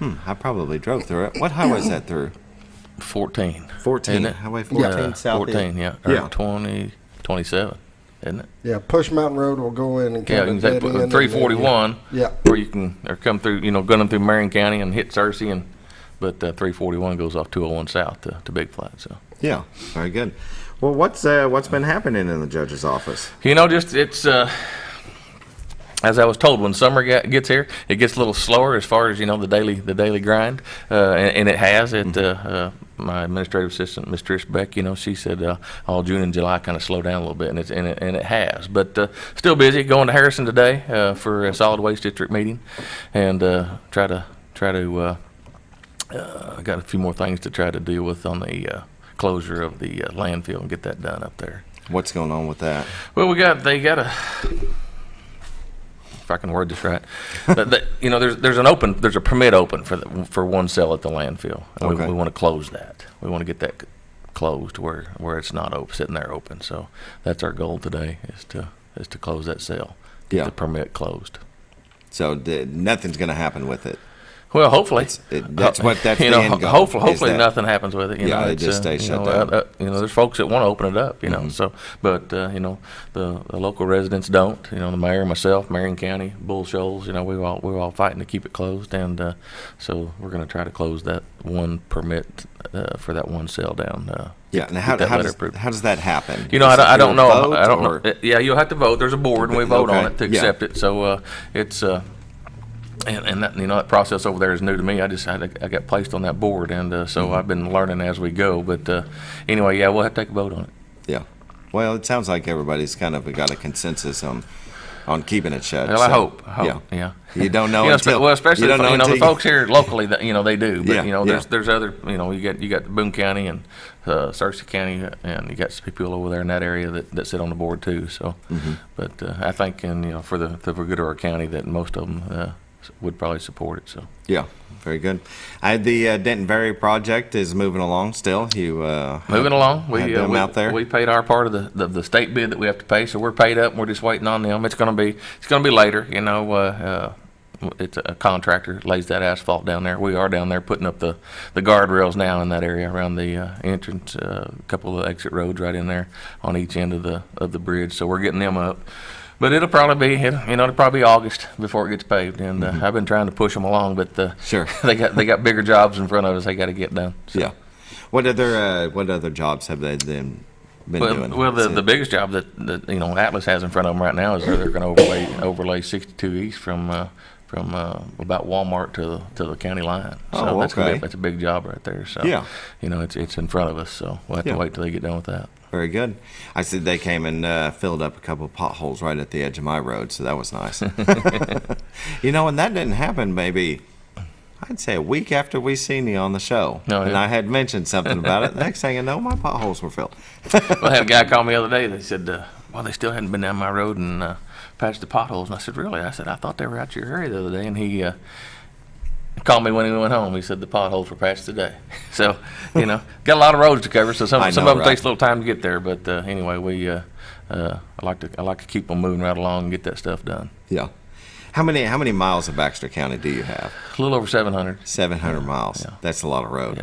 S2: I probably drove through it. What highway is that through?
S20: 14.
S2: 14. Highway 14 south.
S20: 14, yeah. Or 20, 27, isn't it?
S3: Yeah, Push Mountain Road will go in and kind of
S20: dead in. 341.
S3: Yeah.
S20: Where you can come through, going through Marion County and hit Searcy, but 341 goes off 201 south to Big Flat. So.
S2: Yeah, very good. Well, what's been happening in the judge's office?
S20: It's. As I was told, when summer gets here, it gets a little slower as far as the daily grind, and it has. My administrative assistant, Ms. Trish Beck, she said all June and July kind of slow down a little bit, and it has. But still busy. Going to Harrison today for a solid waste district meeting, and try to. I got a few more things to try to deal with on the closure of the landfill and get that done up there.
S2: What's going on with that?
S20: Well, they got a. If I can word this right, there's a permit open for one cell at the landfill. And we want to close that. We want to get that closed where it's not sitting there open. So that's our goal today is to close that cell. Get the permit closed.
S2: So nothing's going to happen with it.
S20: Well, hopefully.
S2: That's the end goal.
S20: Hopefully nothing happens with it.
S2: It just stays shut down.
S20: There's folks that want to open it up, So, but the local residents don't. The mayor, myself, Marion County, Bull Shoals. We're all fighting to keep it closed, and so we're going to try to close that one permit for that one cell down.
S2: And how does that happen?
S20: I don't know. I don't know. Yeah, you'll have to vote. There's a board, and we vote on it to accept it. So it's. And that, that process over there is new to me. I got placed on that board, and so I've been learning as we go. But anyway, yeah, we'll have to take a vote on it.
S2: Yeah. Well, it sounds like everybody's kind of got a consensus on keeping it shut.
S20: Well,
S2: so,
S20: I hope. Yeah.
S2: You don't know until
S20: well, especially the folks here locally that they do. But
S2: yeah,
S20: there's other you got Boone County and Searcy County, and you got some people over there in that area that sit on the board too. So, but I think for the good of our county that most of them would probably support it. So
S2: yeah. Very good. The Denton Ferry project is moving along still. You
S20: moving along. We
S2: out there.
S20: We paid our part of the state bid that we have to pay, so we're paid up. And we're just waiting on them. It's going to be later. It's a contractor lays that asphalt down there. We are down there putting up the guardrails now in that area around the entrance. A couple of exit roads right in there on each end of the bridge. So we're getting them up. But it'll probably be August before it gets paved, and I've been trying to push them along, but
S2: sure
S20: they got bigger jobs in front of us. They got to get done. So.
S2: Yeah. What other jobs have they been doing?
S20: Well, the biggest job that Atlas has in front of them right now is they're going to overlay 62 East from about Walmart to the county line. So that's a big job right there. So
S2: yeah,
S20: it's in front of us. So we'll have to wait till they get done with that.
S2: Very good. I said they came and filled up a couple of potholes right at the edge of my road, so that was nice. And that didn't happen maybe, I'd say a week after we seen you on the show.
S20: Oh, yeah.
S2: And I had mentioned something about it. Next thing I know, my potholes were filled.
S20: Well, I had a guy call me the other day. They said, they still hadn't been down my road and patched the potholes. And I said, really? I said, I thought they were out your area the other day. And he called me when he went home. He said the potholes were patched today. So, got a lot of roads to cover. So some of them takes a little time to get there. But anyway, I like to keep them moving right along and get that stuff done.
S2: Yeah. How many miles of Baxter County do you have?
S20: A little over 700.
S2: 700 miles. Yeah. That's a lot of road.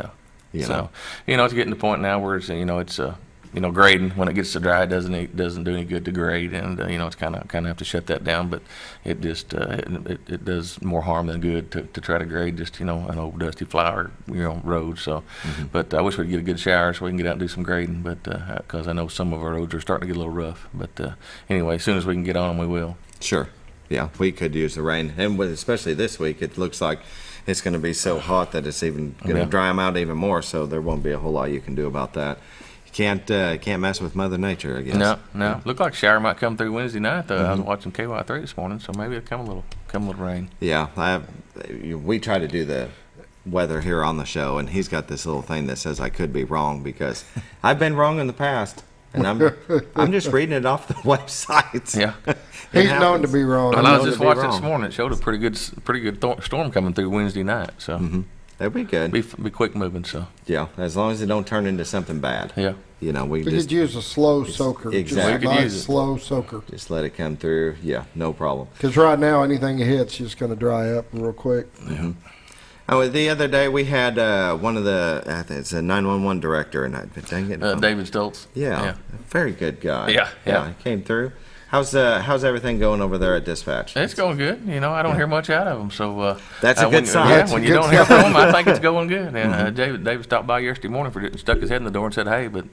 S20: Yeah. So it's getting to the point now where it's grading when it gets to dry, it doesn't do any good to grade, and it's kind of have to shut that down. But it just it does more harm than good to try to grade just an old dusty flower road. So, but I wish we'd get a good shower so we can get out and do some grading. But because I know some of our roads are starting to get a little rough. But anyway, as soon as we can get on them, we will.
S2: Sure. Yeah, we could use the rain, and especially this week, it looks like it's going to be so hot that it's even going to dry them out even more. So there won't be a whole lot you can do about that. Can't mess with Mother Nature, I guess.
S20: No. Looked like a shower might come through Wednesday night, though. I was watching KY3 this morning, so maybe it'll come a little rain.
S2: Yeah, we try to do the weather here on the show, and he's got this little thing that says I could be wrong because I've been wrong in the past, and I'm just reading it off the websites.
S20: Yeah,
S3: he's known to be wrong.
S20: And I was just watching this morning. It showed a pretty good storm coming through Wednesday night. So.
S2: That'd be good.
S20: Be quick moving, so.
S2: Yeah, as long as it don't turn into something bad.
S20: Yeah.
S2: We
S3: could use a slow soaker.
S2: Exactly.
S3: Just a nice slow soaker.
S2: Just let it come through. Yeah, no problem.
S3: Because right now, anything it hits is going to dry up real quick.
S2: Mm-hmm. Oh, the other day we had one of it's a 911 director, and dang it,
S20: David Stoltz.
S2: Yeah, very good guy.
S20: Yeah,
S2: he came through. How's everything going over there at dispatch?
S20: It's going good. I don't hear much out of them, so
S2: that's a good sign.
S20: Yeah, when you don't hear from them, I think it's going good. And David stopped by yesterday morning stuck his head in the door and said, "Hey," but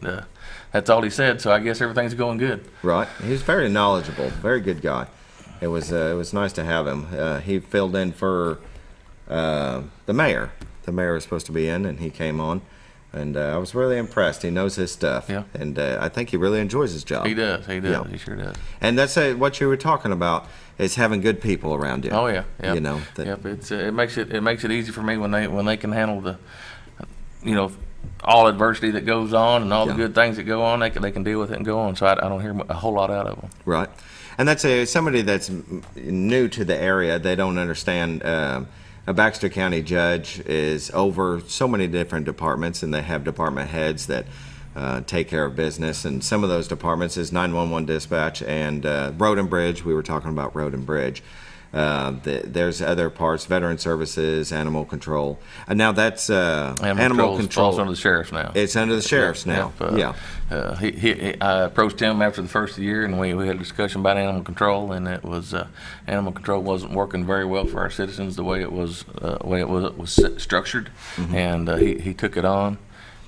S20: that's all he said. So I guess everything's going good.
S2: Right. He's very knowledgeable. Very good guy. It was nice to have him. He filled in for the mayor. The mayor was supposed to be in, and he came on. And I was really impressed. He knows his stuff. Yeah. And I think he really enjoys his job.
S20: He does.
S2: Yeah.
S20: He sure does.
S2: And that's what you were talking about, is having good people around you.
S20: Oh, yeah. Yep.
S2: Yep.
S20: It makes it easy for me when they can handle the, all adversity that goes on and all the good things that go on. They can deal with it and go on. So I don't hear a whole lot out of them.
S2: Right. And that's somebody that's new to the area. They don't understand. A Baxter County judge is over so many different departments, and they have department heads that take care of business. And some of those departments is 911 dispatch and road and bridge. We were talking about road and bridge. There's other parts, veteran services, animal control. And now that's animal control.
S20: Falls under the sheriff's now.
S2: It's under the sheriff's now.
S20: I approached him after the first of the year, and we had a discussion about animal control, and it was animal control wasn't working very well for our citizens the way it was structured, and he took it on.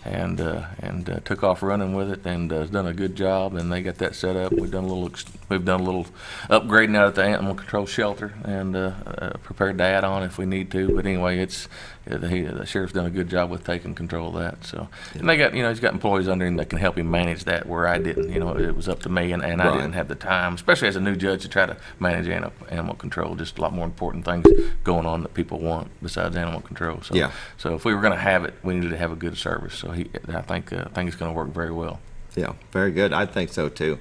S20: and took off running with it, and has done a good job. And they got that set up. We've done a little upgrading out at the animal control shelter, and prepared to add on if we need to. But anyway, the sheriff's done a good job with taking control of that. So, and they got, he's got employees under him that can help him manage that, where I didn't. It was up to me, and I didn't have the time, especially as a new judge, to try to manage animal control. Just a lot more important things going on that people want besides animal control. So, so if we were going to have it, we needed to have a good service. So I think it's going to work very well.
S2: Yeah, very good. I think so too.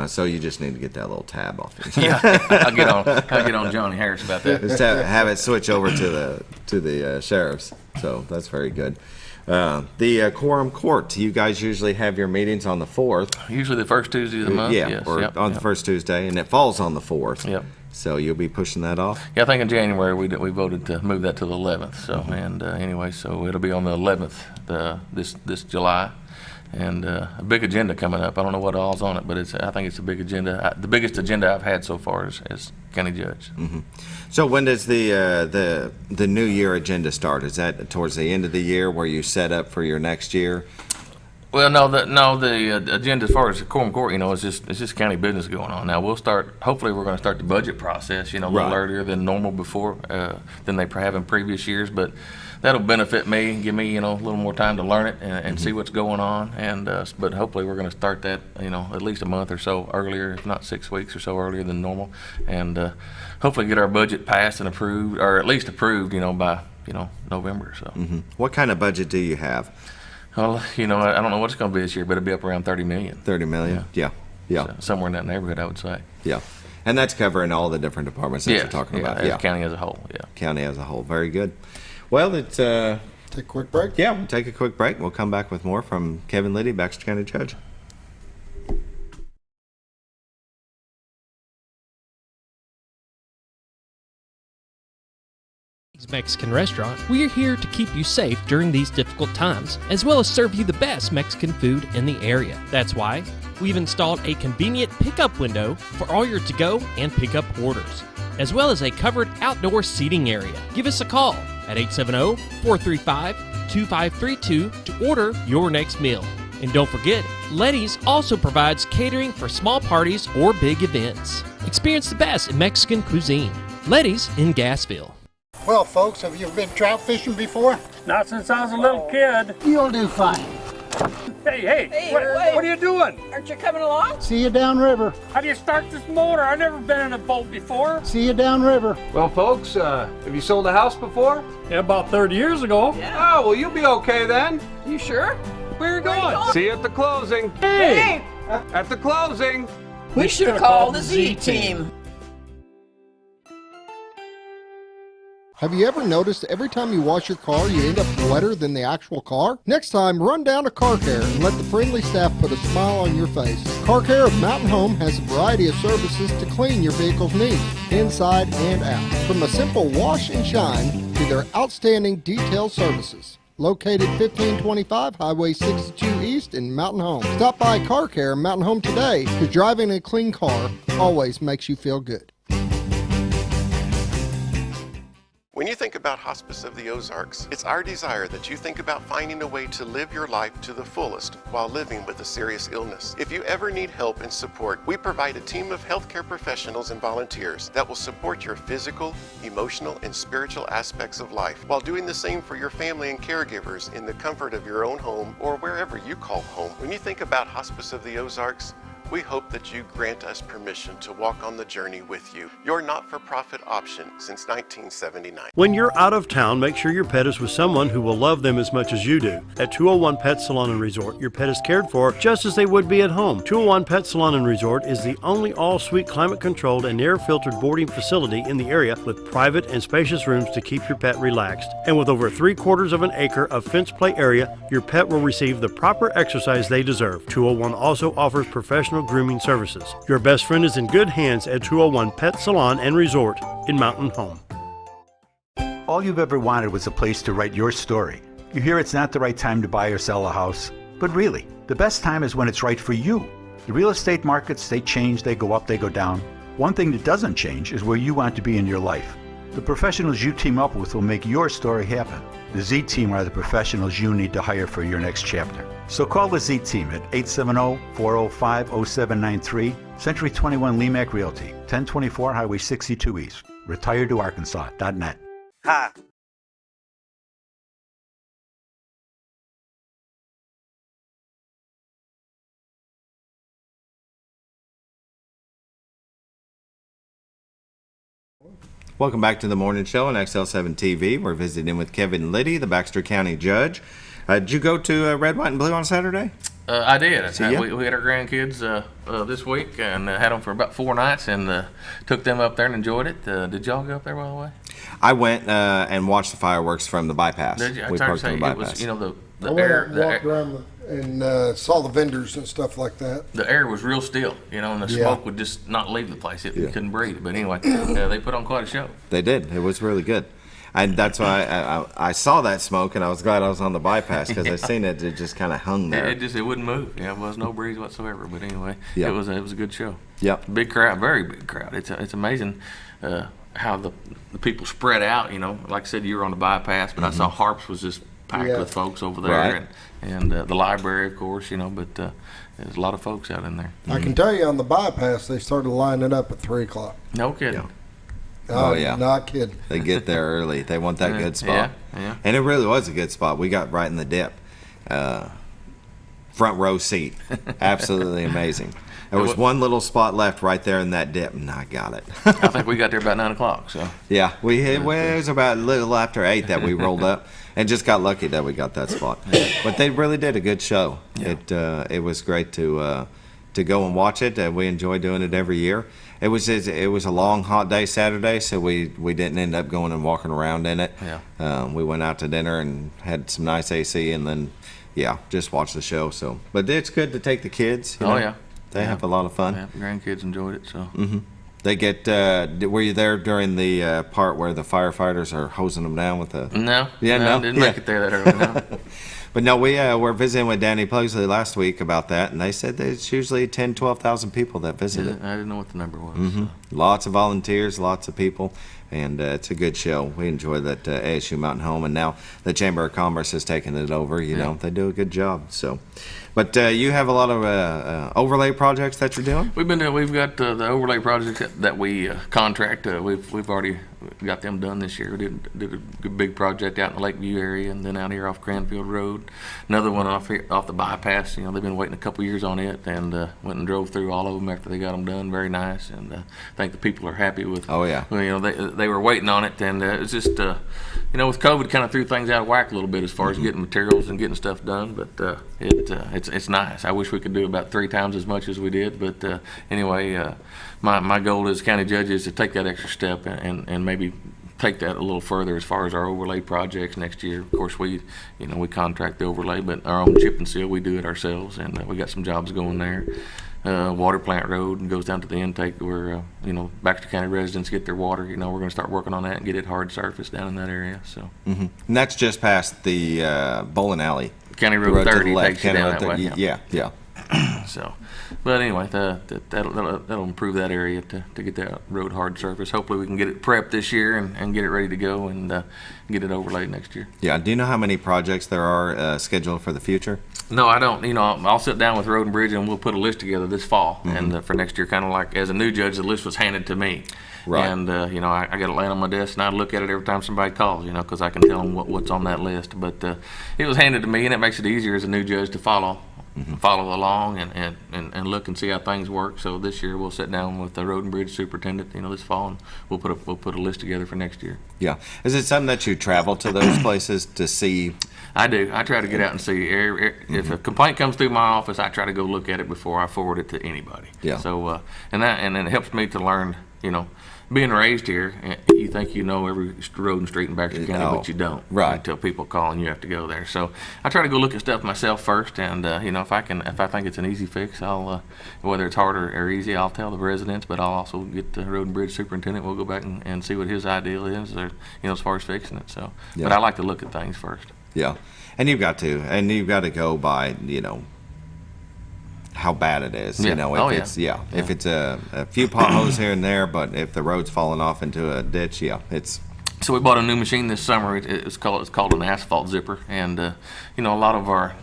S2: So you just need to get that little tab off.
S20: Yeah, I'll get on Johnny Harris about that.
S2: Just have it switch over to the sheriffs. So that's very good. The quorum court. You guys usually have your meetings on the 4th.
S20: Usually the first Tuesday of the month.
S2: Yeah,
S20: yes,
S2: or on the first Tuesday, and it falls on the 4th.
S20: Yep.
S2: So you'll be pushing that off?
S20: Yeah, I think in January we voted to move that to the 11th. So and anyway, so it'll be on the 11th this July. And a big agenda coming up. I don't know what all's on it, but I think it's a big agenda. The biggest agenda I've had so far as county judge.
S2: Mm-hmm. So when does the new year agenda start? Is that towards the end of the year where you set up for your next year?
S20: Well, the agenda as far as the quorum court, it's just county business going on. Now hopefully we're going to start the budget process, a little earlier than normal before, than they have in previous years, but that'll benefit me, give me, a little more time to learn it and see what's going on. And but hopefully we're going to start that, at least a month or so earlier, if not 6 weeks or so earlier than normal, and hopefully get our budget passed and approved, or at least approved, by November. So.
S2: Mm-hmm. What kind of budget do you have?
S20: Well, I don't know what it's going to be this year, but it'll be up around $30 million.
S2: $30 million? Yeah.
S20: So somewhere in that neighborhood, I would say.
S2: Yeah. And that's covering all the different departments that you're talking about.
S20: Yeah, county as a whole. Yeah.
S2: County as a whole. Very good. Well, it's
S3: take a quick break.
S2: Yeah, we'll take a quick break. We'll come back with more from Kevin Litty, Baxter County Judge.
S21: Mexican restaurant, we are here to keep you safe during these difficult times, as well as serve you the best Mexican food in the area. That's why we've installed a convenient pickup window for all your to-go and pickup orders, as well as a covered outdoor seating area. Give us a call at 870-435-2532 to order your next meal. And don't forget, Litty's also provides catering for small parties or big events. Experience the best in Mexican cuisine. Litty's in Gassville.
S22: Well, folks, have you been trout fishing before?
S23: Not since I was a little kid.
S22: You'll do fine.
S23: Hey, what are you doing?
S12: Aren't you coming along?
S22: See you downriver.
S23: How do you start this motor? I've never been in a boat before.
S22: See you downriver.
S5: Well, folks, have you sold a house before?
S23: Yeah, about 30 years ago.
S5: Yeah. Oh, well, you'll be okay then.
S12: You sure?
S23: Where are you going?
S5: See you at the closing.
S23: Hey!
S5: At the closing.
S12: We should have called the Z-Team.
S7: Have you ever noticed every time you wash your car, you end up wetter than the actual car? Next time, run down to Car Care and let the friendly staff put a smile on your face. Car Care of Mountain Home has a variety of services to clean your vehicle's needs, inside and out. From a simple wash and shine to their outstanding detailed services. Located 1525 Highway 62 East in Mountain Home. Stop by Car Care Mountain Home today, because driving a clean car always makes you feel good.
S8: When you think about Hospice of the Ozarks, it's our desire that you think about finding a way to live your life to the fullest while living with a serious illness. If you ever need help and support, we provide a team of healthcare professionals and volunteers that will support your physical, emotional, and spiritual aspects of life while doing the same for your family and caregivers in the comfort of your own home or wherever you call home. When you think about Hospice of the Ozarks, we hope that you grant us permission to walk on the journey with you. Your not-for-profit option since 1979.
S9: When you're out of town, make sure your pet is with someone who will love them as much as you do. At 201 Pet Salon and Resort, your pet is cared for just as they would be at home. 201 Pet Salon and Resort is the only all-suite climate-controlled and air-filtered boarding facility in the area with private and spacious rooms to keep your pet relaxed. And with over 3/4 of an acre of fenced play area, your pet will receive the proper exercise they deserve. 201 also offers professional grooming services. Your best friend is in good hands at 201 Pet Salon and Resort in Mountain Home.
S6: All you've ever wanted was a place to write your story. You hear it's not the right time to buy or sell a house, but really, the best time is when it's right for you. The real estate markets, they change, they go up, they go down. One thing that doesn't change is where you want to be in your life. The professionals you team up with will make your story happen. The Z Team are the professionals you need to hire for your next chapter. So call the Z Team at 870-405-0793, Century 21 Lemac Realty, 1024 Highway 62 East, retiredtoarkansas.net.
S4: Hi.
S2: Welcome back to the morning show on XL7-TV. We're visiting with Kevin Litty, the Baxter County Judge. Did you go to Red, White, and Blue on Saturday?
S20: I did. We had our grandkids this week and had them for about 4 nights and took them up there and enjoyed it. Did y'all go up there, by the way?
S2: I went and watched the fireworks from the bypass.
S20: Did you?
S2: We parked on the bypass.
S3: I went out and walked around and saw the vendors and stuff like that.
S20: The air was real still, and the smoke would just not leave the place. You couldn't breathe. But anyway, they put on quite a show.
S2: They did. It was really good. And that's why I saw that smoke, and I was glad I was on the bypass because I seen it. It just kind of hung there.
S20: It wouldn't move. Yeah, it was no breeze whatsoever. But anyway, it was a good show.
S2: Yep.
S20: Big crowd, very big crowd. It's amazing how the people spread out. Like I said, you were on the bypass, but I saw Harps was just packed with folks over there,
S2: Right.
S20: and the library, of course. But there's a lot of folks out in there.
S3: I can tell you on the bypass, they started lining up at 3 o'clock.
S20: No kidding.
S2: Oh, yeah.
S3: Not kidding.
S2: They get there early. They want that good spot.
S20: Yeah.
S2: And it really was a good spot. We got right in the dip. Front row seat. Absolutely amazing. There was one little spot left right there in that dip, and I got it.
S20: I think we got there about 9 o'clock. So
S2: yeah, it was about a little after 8 that we rolled up, and just got lucky that we got that spot. But they really did a good show.
S20: Yeah.
S2: It was great to go and watch it. We enjoy doing it every year. It was a long, hot day Saturday, so we didn't end up going and walking around in it.
S20: Yeah.
S2: We went out to dinner and had some nice AC, and then just watched the show. So, but it's good to take the kids. You know? They have a lot of fun.
S20: Yeah, grandkids enjoyed it. So.
S2: Mm-hmm. They get. Were you there during the part where the firefighters are hosing them down with the?
S20: No.
S2: Yeah, no.
S20: Didn't make it there that early. No.
S2: But no, we were visiting with Danny Pugsley last week about that, and they said that it's usually 10,000, 12,000 people that visit it.
S20: I didn't know what the number was.
S2: Mm-hmm.
S20: So.
S2: Lots of volunteers, lots of people, and it's a good show. We enjoy that ASU Mountain Home, and now the Chamber of Commerce has taken it over. You know, they do a good job. So, but you have a lot of overlay projects that you're doing.
S20: We've got the overlay projects that we contract. We've already got them done this year. We did a good big project out in the Lakeview area, and then out here off Cranfield Road. Another one off the bypass. They've been waiting a couple years on it, and went and drove through all of them after they got them done. Very nice, and I think the people are happy with.
S2: Oh yeah.
S20: They were waiting on it, and it's just with COVID kind of threw things out of whack a little bit as far as getting materials and getting stuff done. But it's nice. I wish we could do about 3 times as much as we did. But anyway, my goal as county judge is to take that extra step and maybe take that a little further as far as our overlay projects next year. Of course, we contract the overlay, but our own chip and seal, we do it ourselves, and we got some jobs going there. Water plant road and goes down to the intake where Baxter County residents get their water. We're going to start working on that and get it hard surface down in that area. So,
S2: and that's just past the bowling alley.
S20: County Road 30 takes you down that way.
S2: Yeah.
S20: So, but anyway, that'll improve that area to get that road hard surface. Hopefully, we can get it prepped this year and get it ready to go and get it overlaid next year.
S2: Yeah. Do you know how many projects there are scheduled for the future?
S20: No, I don't. I'll sit down with Road and Bridge and we'll put a list together this fall and for next year. Kind of like as a new judge, the list was handed to me.
S2: Right.
S20: And I got it laying on my desk, and I look at it every time somebody calls, because I can tell them what's on that list. But it was handed to me, and it makes it easier as a new judge to follow along and look and see how things work. So this year we'll sit down with the Road and Bridge superintendent, this fall, and we'll put a list together for next year.
S2: Yeah. Is it something that you travel to those places to see?
S20: I do. I try to get out and see. If a complaint comes through my office, I try to go look at it before I forward it to anybody.
S2: Yeah.
S20: So and it helps me to learn. Being raised here, you think you know every road and street in Baxter County, but you don't.
S2: Right.
S20: Until people call and you have to go there. So I try to go look at stuff myself first, and if I think it's an easy fix, I'll whether it's hard or easy, I'll tell the residents. But I'll also get the Road and Bridge superintendent. We'll go back and see what his ideal is, as far as fixing it. So,
S2: yeah.
S20: But I like to look at things first.
S2: Yeah, and you've got to go by how bad it is.
S20: Yeah.
S2: You know, if if it's a few potholes here and there, but if the road's falling off into a ditch, it's.
S20: So we bought a new machine this summer. It's called an asphalt zipper, and you know, a lot of our,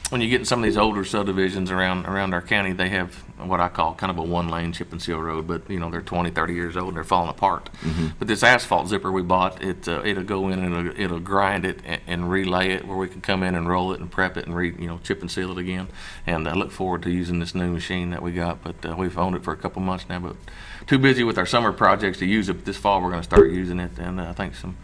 S20: when you get in some of these older subdivisions around our county, they have what I call kind of a one-lane chip and seal road, but you know, they're 20, 30 years old and they're falling apart. But this asphalt zipper we bought, it'll go in and it'll grind it and relay it, where we can come in and roll it and prep it and chip and seal it again. And I look forward to using this new machine that we got, but we've owned it for a couple months now, but too busy with our summer projects to use it. But this fall we're going to start using it, and I think some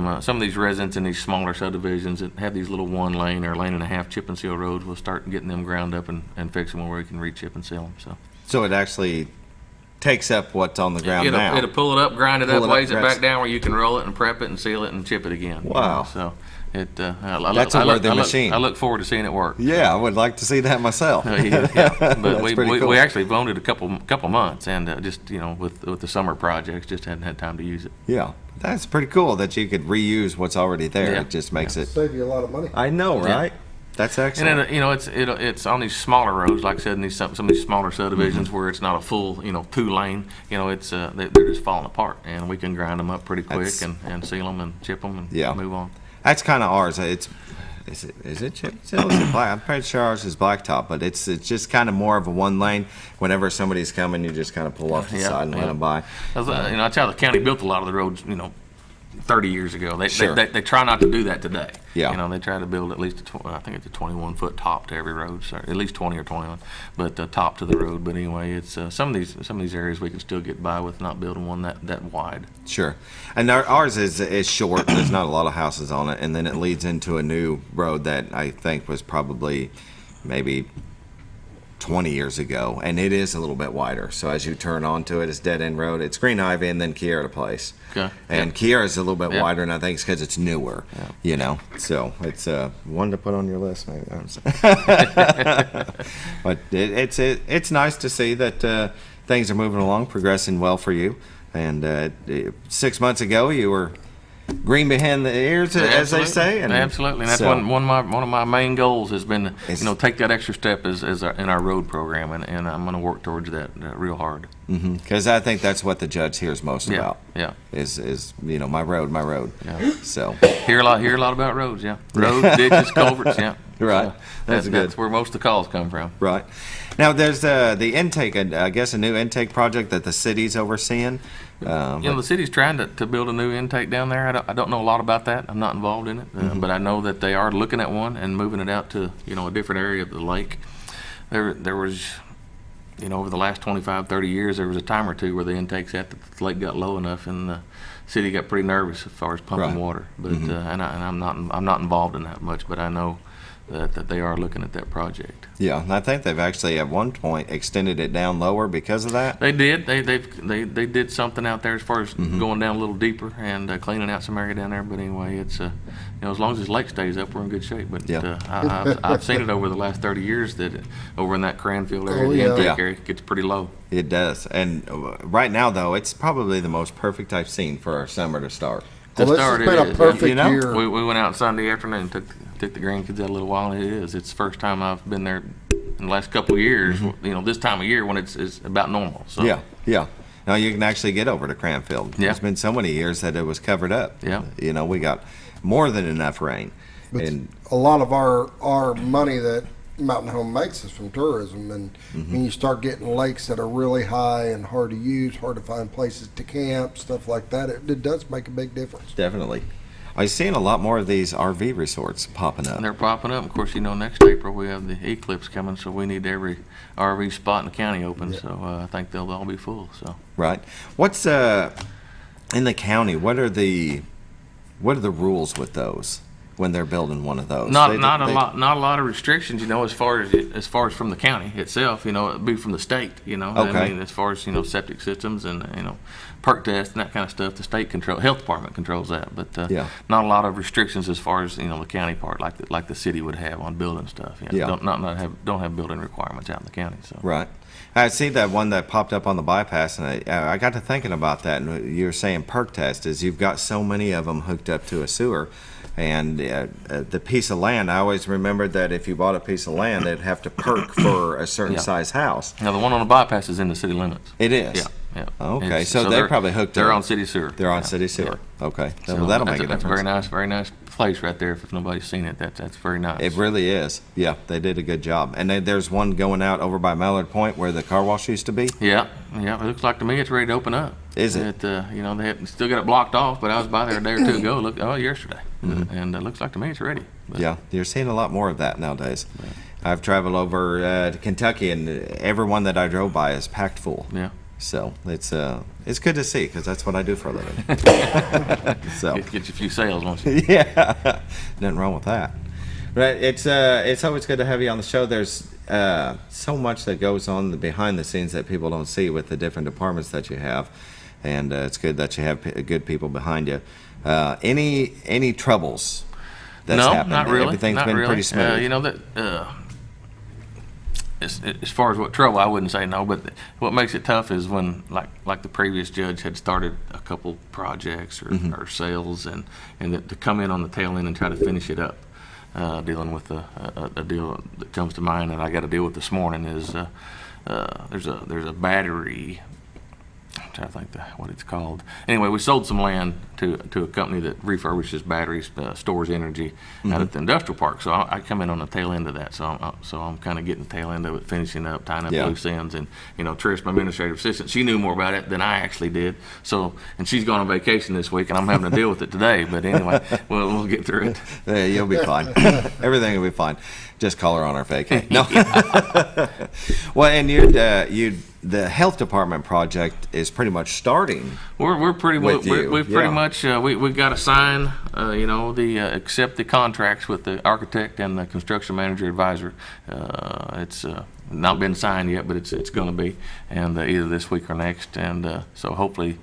S20: of these residents in these smaller subdivisions that have these little 1 lane or lane and a half chip and seal roads, we'll start getting them ground up and fix them where we can re-chip and seal them.
S2: So it actually takes up what's on the ground now.
S20: It'll pull it up, grind it up, lays it back down where you can roll it and prep it and seal it and chip it again.
S2: Wow.
S20: So
S2: that's a worthy machine.
S20: I look forward to seeing it work.
S2: Yeah, I would like to see that myself.
S20: But we actually have owned it a couple months, and just with the summer projects, just hadn't had time to use it.
S2: Yeah, that's pretty cool that you could reuse what's already there. Yeah. It just makes it
S3: save you a lot of money.
S2: I know, right? Yeah. That's excellent.
S20: And it's on these smaller roads, like I said, in some of these smaller subdivisions where it's not a full 2 lane. It's they're just falling apart, and we can grind them up pretty quick and seal them and chip them and move on.
S2: That's kind of ours. Is it chip seal? Is it black? I'm pretty sure ours is blacktop, but it's just kind of more of a 1 lane. Whenever somebody's coming, you just kind of pull off the side and let them by.
S20: That's how the county built a lot of the roads. 30 years ago. They try not to do that today.
S2: Yeah.
S20: They try to build at least I think it's a 21-foot top to every road, so at least 20 or 21, but top to the road. But anyway, it's some of these areas we can still get by with not building one that wide.
S2: Sure. And ours is short. There's not a lot of houses on it, and then it leads into a new road that I think was probably maybe 20 years ago, and it is a little bit wider. So as you turn onto it, it's dead end road. It's Green Ivy and then Kiera Place.
S20: Okay.
S2: And Kiera is a little bit wider, and I think it's because it's newer. So it's one to put on your list, maybe. But it's nice to see that things are moving along, progressing well for you. And 6 months ago, you were green behind the ears, as they say. And
S20: absolutely, and that's one of my main goals has been to take that extra step in our road program, and I'm going to work towards that real hard.
S2: Because I think that's what the judge hears most about.
S20: Yeah.
S2: Is my road.
S20: Yeah.
S2: So
S20: hear a lot about roads. Yeah. Roads, ditches, culverts. Yeah.
S2: Right.
S20: So that's where most of the calls come from.
S2: Right. Now there's the intake. I guess a new intake project that the city's overseeing.
S20: The city's trying to build a new intake down there. I don't know a lot about that. I'm not involved in it, but I know that they are looking at one and moving it out to a different area of the lake. There was, over the last 25, 30 years, there was a time or two where the intakes at the lake got low enough, and the city got pretty nervous as far as pumping water. But and I'm not involved in that much, but I know that they are looking at that project.
S2: Yeah, and I think they've actually at one point extended it down lower because of that.
S20: They did. They did something out there as far as going down a little deeper and cleaning out some area down there. But anyway, it's as long as this lake stays up, we're in good shape. But I've seen it over the last 30 years that over in that Cranfield area, the intake area gets pretty low.
S2: It does. And right now, though, it's probably the most perfect I've seen for our summer to start.
S3: Well, this has been a perfect year.
S20: We went out Sunday afternoon, took the grandkids out a little while, and it's the first time I've been there in the last couple of years. This time of year when it's about normal. So.
S2: Yeah. Now you can actually get over to Cranfield.
S20: Yeah.
S2: There's been so many years that it was covered up.
S20: Yeah.
S2: We got more than enough rain.
S3: And a lot of our money that Mountain Home makes is from tourism, and when you start getting lakes that are really high and hard to use, hard to find places to camp, stuff like that, it does make a big difference.
S2: Definitely. I've seen a lot more of these RV resorts popping up.
S20: And they're popping up. Of course, next April we have the eclipse coming, so we need every RV spot in the county open. Yeah. So I think they'll all be full. So
S2: right. What's in the county? What are the rules with those when they're building one of those?
S20: Not a lot of restrictions. As far as from the county itself. It'd be from the state.
S2: Okay.
S20: I mean, as far as septic systems and perk tests and that kind of stuff, the state health department controls that, but not a lot of restrictions as far as the county part, like the city would have on building stuff. Don't have building requirements out in the county. So
S2: right. I see that one that popped up on the bypass, and I got to thinking about that. And you were saying perk test is you've got so many of them hooked up to a sewer. And the piece of land, I always remembered that if you bought a piece of land, it'd have to perk for a certain size house.
S20: Now, the one on the bypass is in the city limits.
S2: It is?
S20: Yeah. Yeah.
S2: Okay, so they probably hooked
S20: They're
S2: up.
S20: on city sewer.
S2: They're on city sewer.
S20: Yeah.
S2: Okay.
S20: So
S2: well, that'll make a
S20: that's
S2: difference.
S20: a very nice place right there. If nobody's seen it, that's very nice.
S2: It really is. Yeah, they did a good job. And there's one going out over by Mallard Point where the car wash used to be.
S20: Yeah. It looks like to me it's ready to open up.
S2: Is it?
S20: They still got it blocked off, but I was by there a day or two ago. Yesterday, and it looks like to me it's ready. But.
S2: Yeah, you're seeing a lot more of that nowadays. Yeah. I've traveled over to Kentucky, and every one that I drove by is packed full.
S20: Yeah.
S2: So it's good to see because that's what I do for a living. So
S20: get you a few sales, won't you?
S2: Yeah, nothing wrong with that. But it's always good to have you on the show. There's so much that goes on behind the scenes that people don't see with the different departments that you have, and it's good that you have good people behind you. Any troubles? That's happened?
S20: Not really.
S2: Everything's been pretty smooth.
S20: As far as what trouble, I wouldn't say no, but what makes it tough is when, like the previous judge had started a couple projects or sales, and to come in on the tail end and try to finish it up. Dealing with a deal that comes to mind that I got to deal with this morning is there's a battery. I'm trying to think what it's called. Anyway, we sold some land to a company that refurbishes batteries, stores energy out at the industrial park. So I come in on the tail end of that. So I'm kind of getting the tail end of it, finishing up, tying up loose ends. And Trish, my administrative assistant, she knew more about it than I actually did. So and she's gone on vacation this week, and I'm having to deal with it today. But anyway, we'll get through it.
S2: Yeah, you'll be fine. Everything will be fine. Just call her on her vacation. No. Well, and the health department project is pretty much starting.
S20: We're pretty much we've got to sign accept the contracts with the architect and the construction manager advisor. It's not been signed yet, but it's going to be, and either this week or next, and so hopefully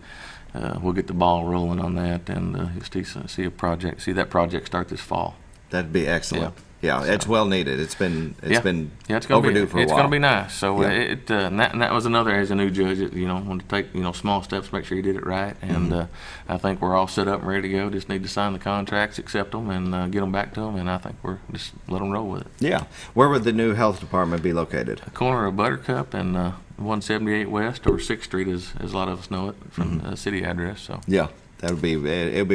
S20: we'll get the ball rolling on that, and see that project start this fall.
S2: That'd be excellent. Yeah, it's well needed. It's been
S20: it's
S2: overdue for a while.
S20: It's going to be nice. So and that was another, as a new judge, wanted to take small steps, make sure you did it right. And I think we're all set up and ready to go. Just need to sign the contracts, accept them, and get them back to them. And I think we're just let them roll with it.
S2: Yeah. Where would the new health department be located?
S20: The corner of Buttercup and 178 West, or 6th Street, as a lot of us know it from the city address. So
S2: yeah, it'll be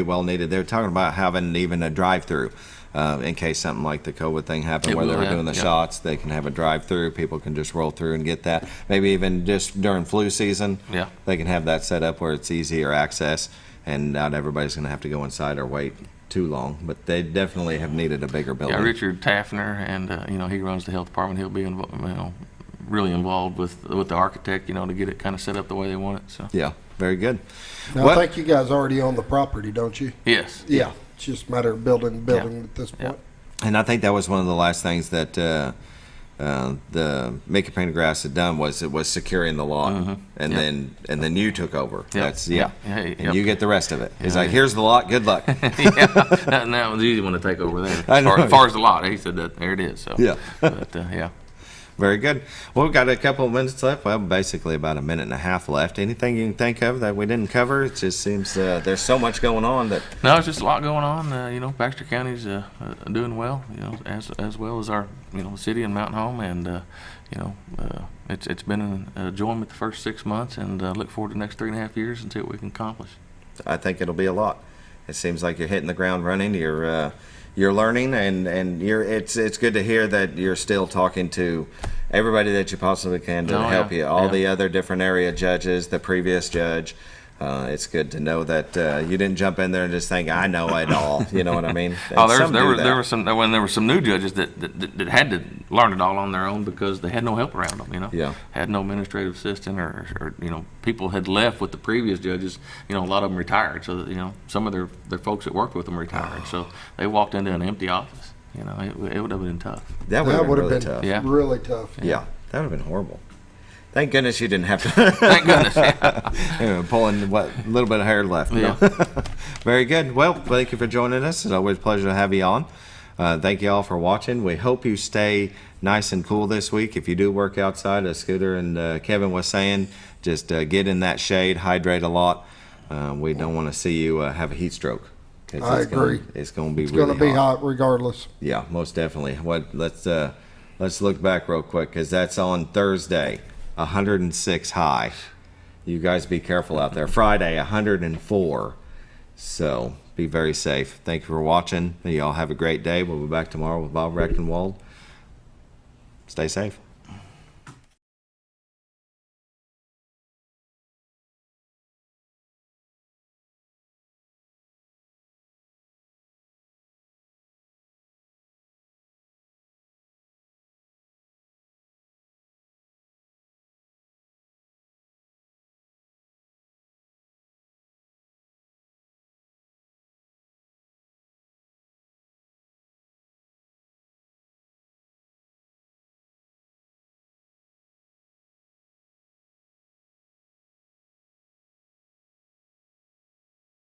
S2: well needed. They're talking about having even a drive-through. In case something like the COVID thing happened where they were doing the shots, they can have a drive-through. People can just roll through and get that. Maybe even just during flu season, they can have that set up where it's easier access, and not everybody's going to have to go inside or wait too long. But they definitely have needed a bigger building.
S20: Yeah, Richard Taffner, and he runs the health department. He'll be really involved with the architect, to get it kind of set up the way they want it. So
S2: yeah, very good.
S3: Now, I think you guys already own the property, don't you?
S20: Yes.
S3: Yeah. It's just a matter of building at this point.
S2: And I think that was one of the last things that the Make It Painted Grass had done was securing the lot, and then you took over. That's and you get the rest of it. He's like, here's the lot. Good luck.
S20: That was easy one to take over there. As far as the lot, he said that there it is. So but
S2: Very good. Well, we've got a couple of minutes left. Well, basically about a minute and a half left. Anything you can think of that we didn't cover? It just seems there's so much going on that.
S20: No, it's just a lot going on. Baxter County's doing well. As well as our city and Mountain Home, and it's been an enjoyment the first 6 months, and look forward to the next 3.5 years and see what we can accomplish.
S2: I think it'll be a lot. It seems like you're hitting the ground running. You're learning, and it's good to hear that you're still talking to everybody that you possibly can to help you. All the other different area judges, the previous judge. It's good to know that you didn't jump in there and just think, I know it all. You know what I mean?
S20: There were some new judges that had to learn it all on their own because they had no help around them. Had no administrative assistant, or people had left with the previous judges. A lot of them retired, so some of their folks that worked with them retired. So they walked into an empty office. It would have been tough.
S2: That would have been tough.
S3: Yeah, really tough.
S2: Yeah, that would have been horrible. Thank goodness you didn't have to.
S20: Thank goodness. Yeah.
S2: Pulling a little bit of hair left.
S20: Yeah.
S2: Very good. Well, thank you for joining us. It's always a pleasure to have you on. Thank you all for watching. We hope you stay nice and cool this week. If you do work outside, as Scooter and Kevin was saying, just get in that shade, hydrate a lot. We don't want to see you have a heat stroke.
S3: I agree.
S2: It's going to be
S3: It's
S2: really
S3: going to be hot regardless.
S2: Yeah, most definitely. Let's look back real quick because that's on Thursday, 106 high. You guys be careful out there. Friday, 104. So be very safe. Thank you for watching. You all have a great day. We'll be back tomorrow with Bob Rechtenwald. Stay safe.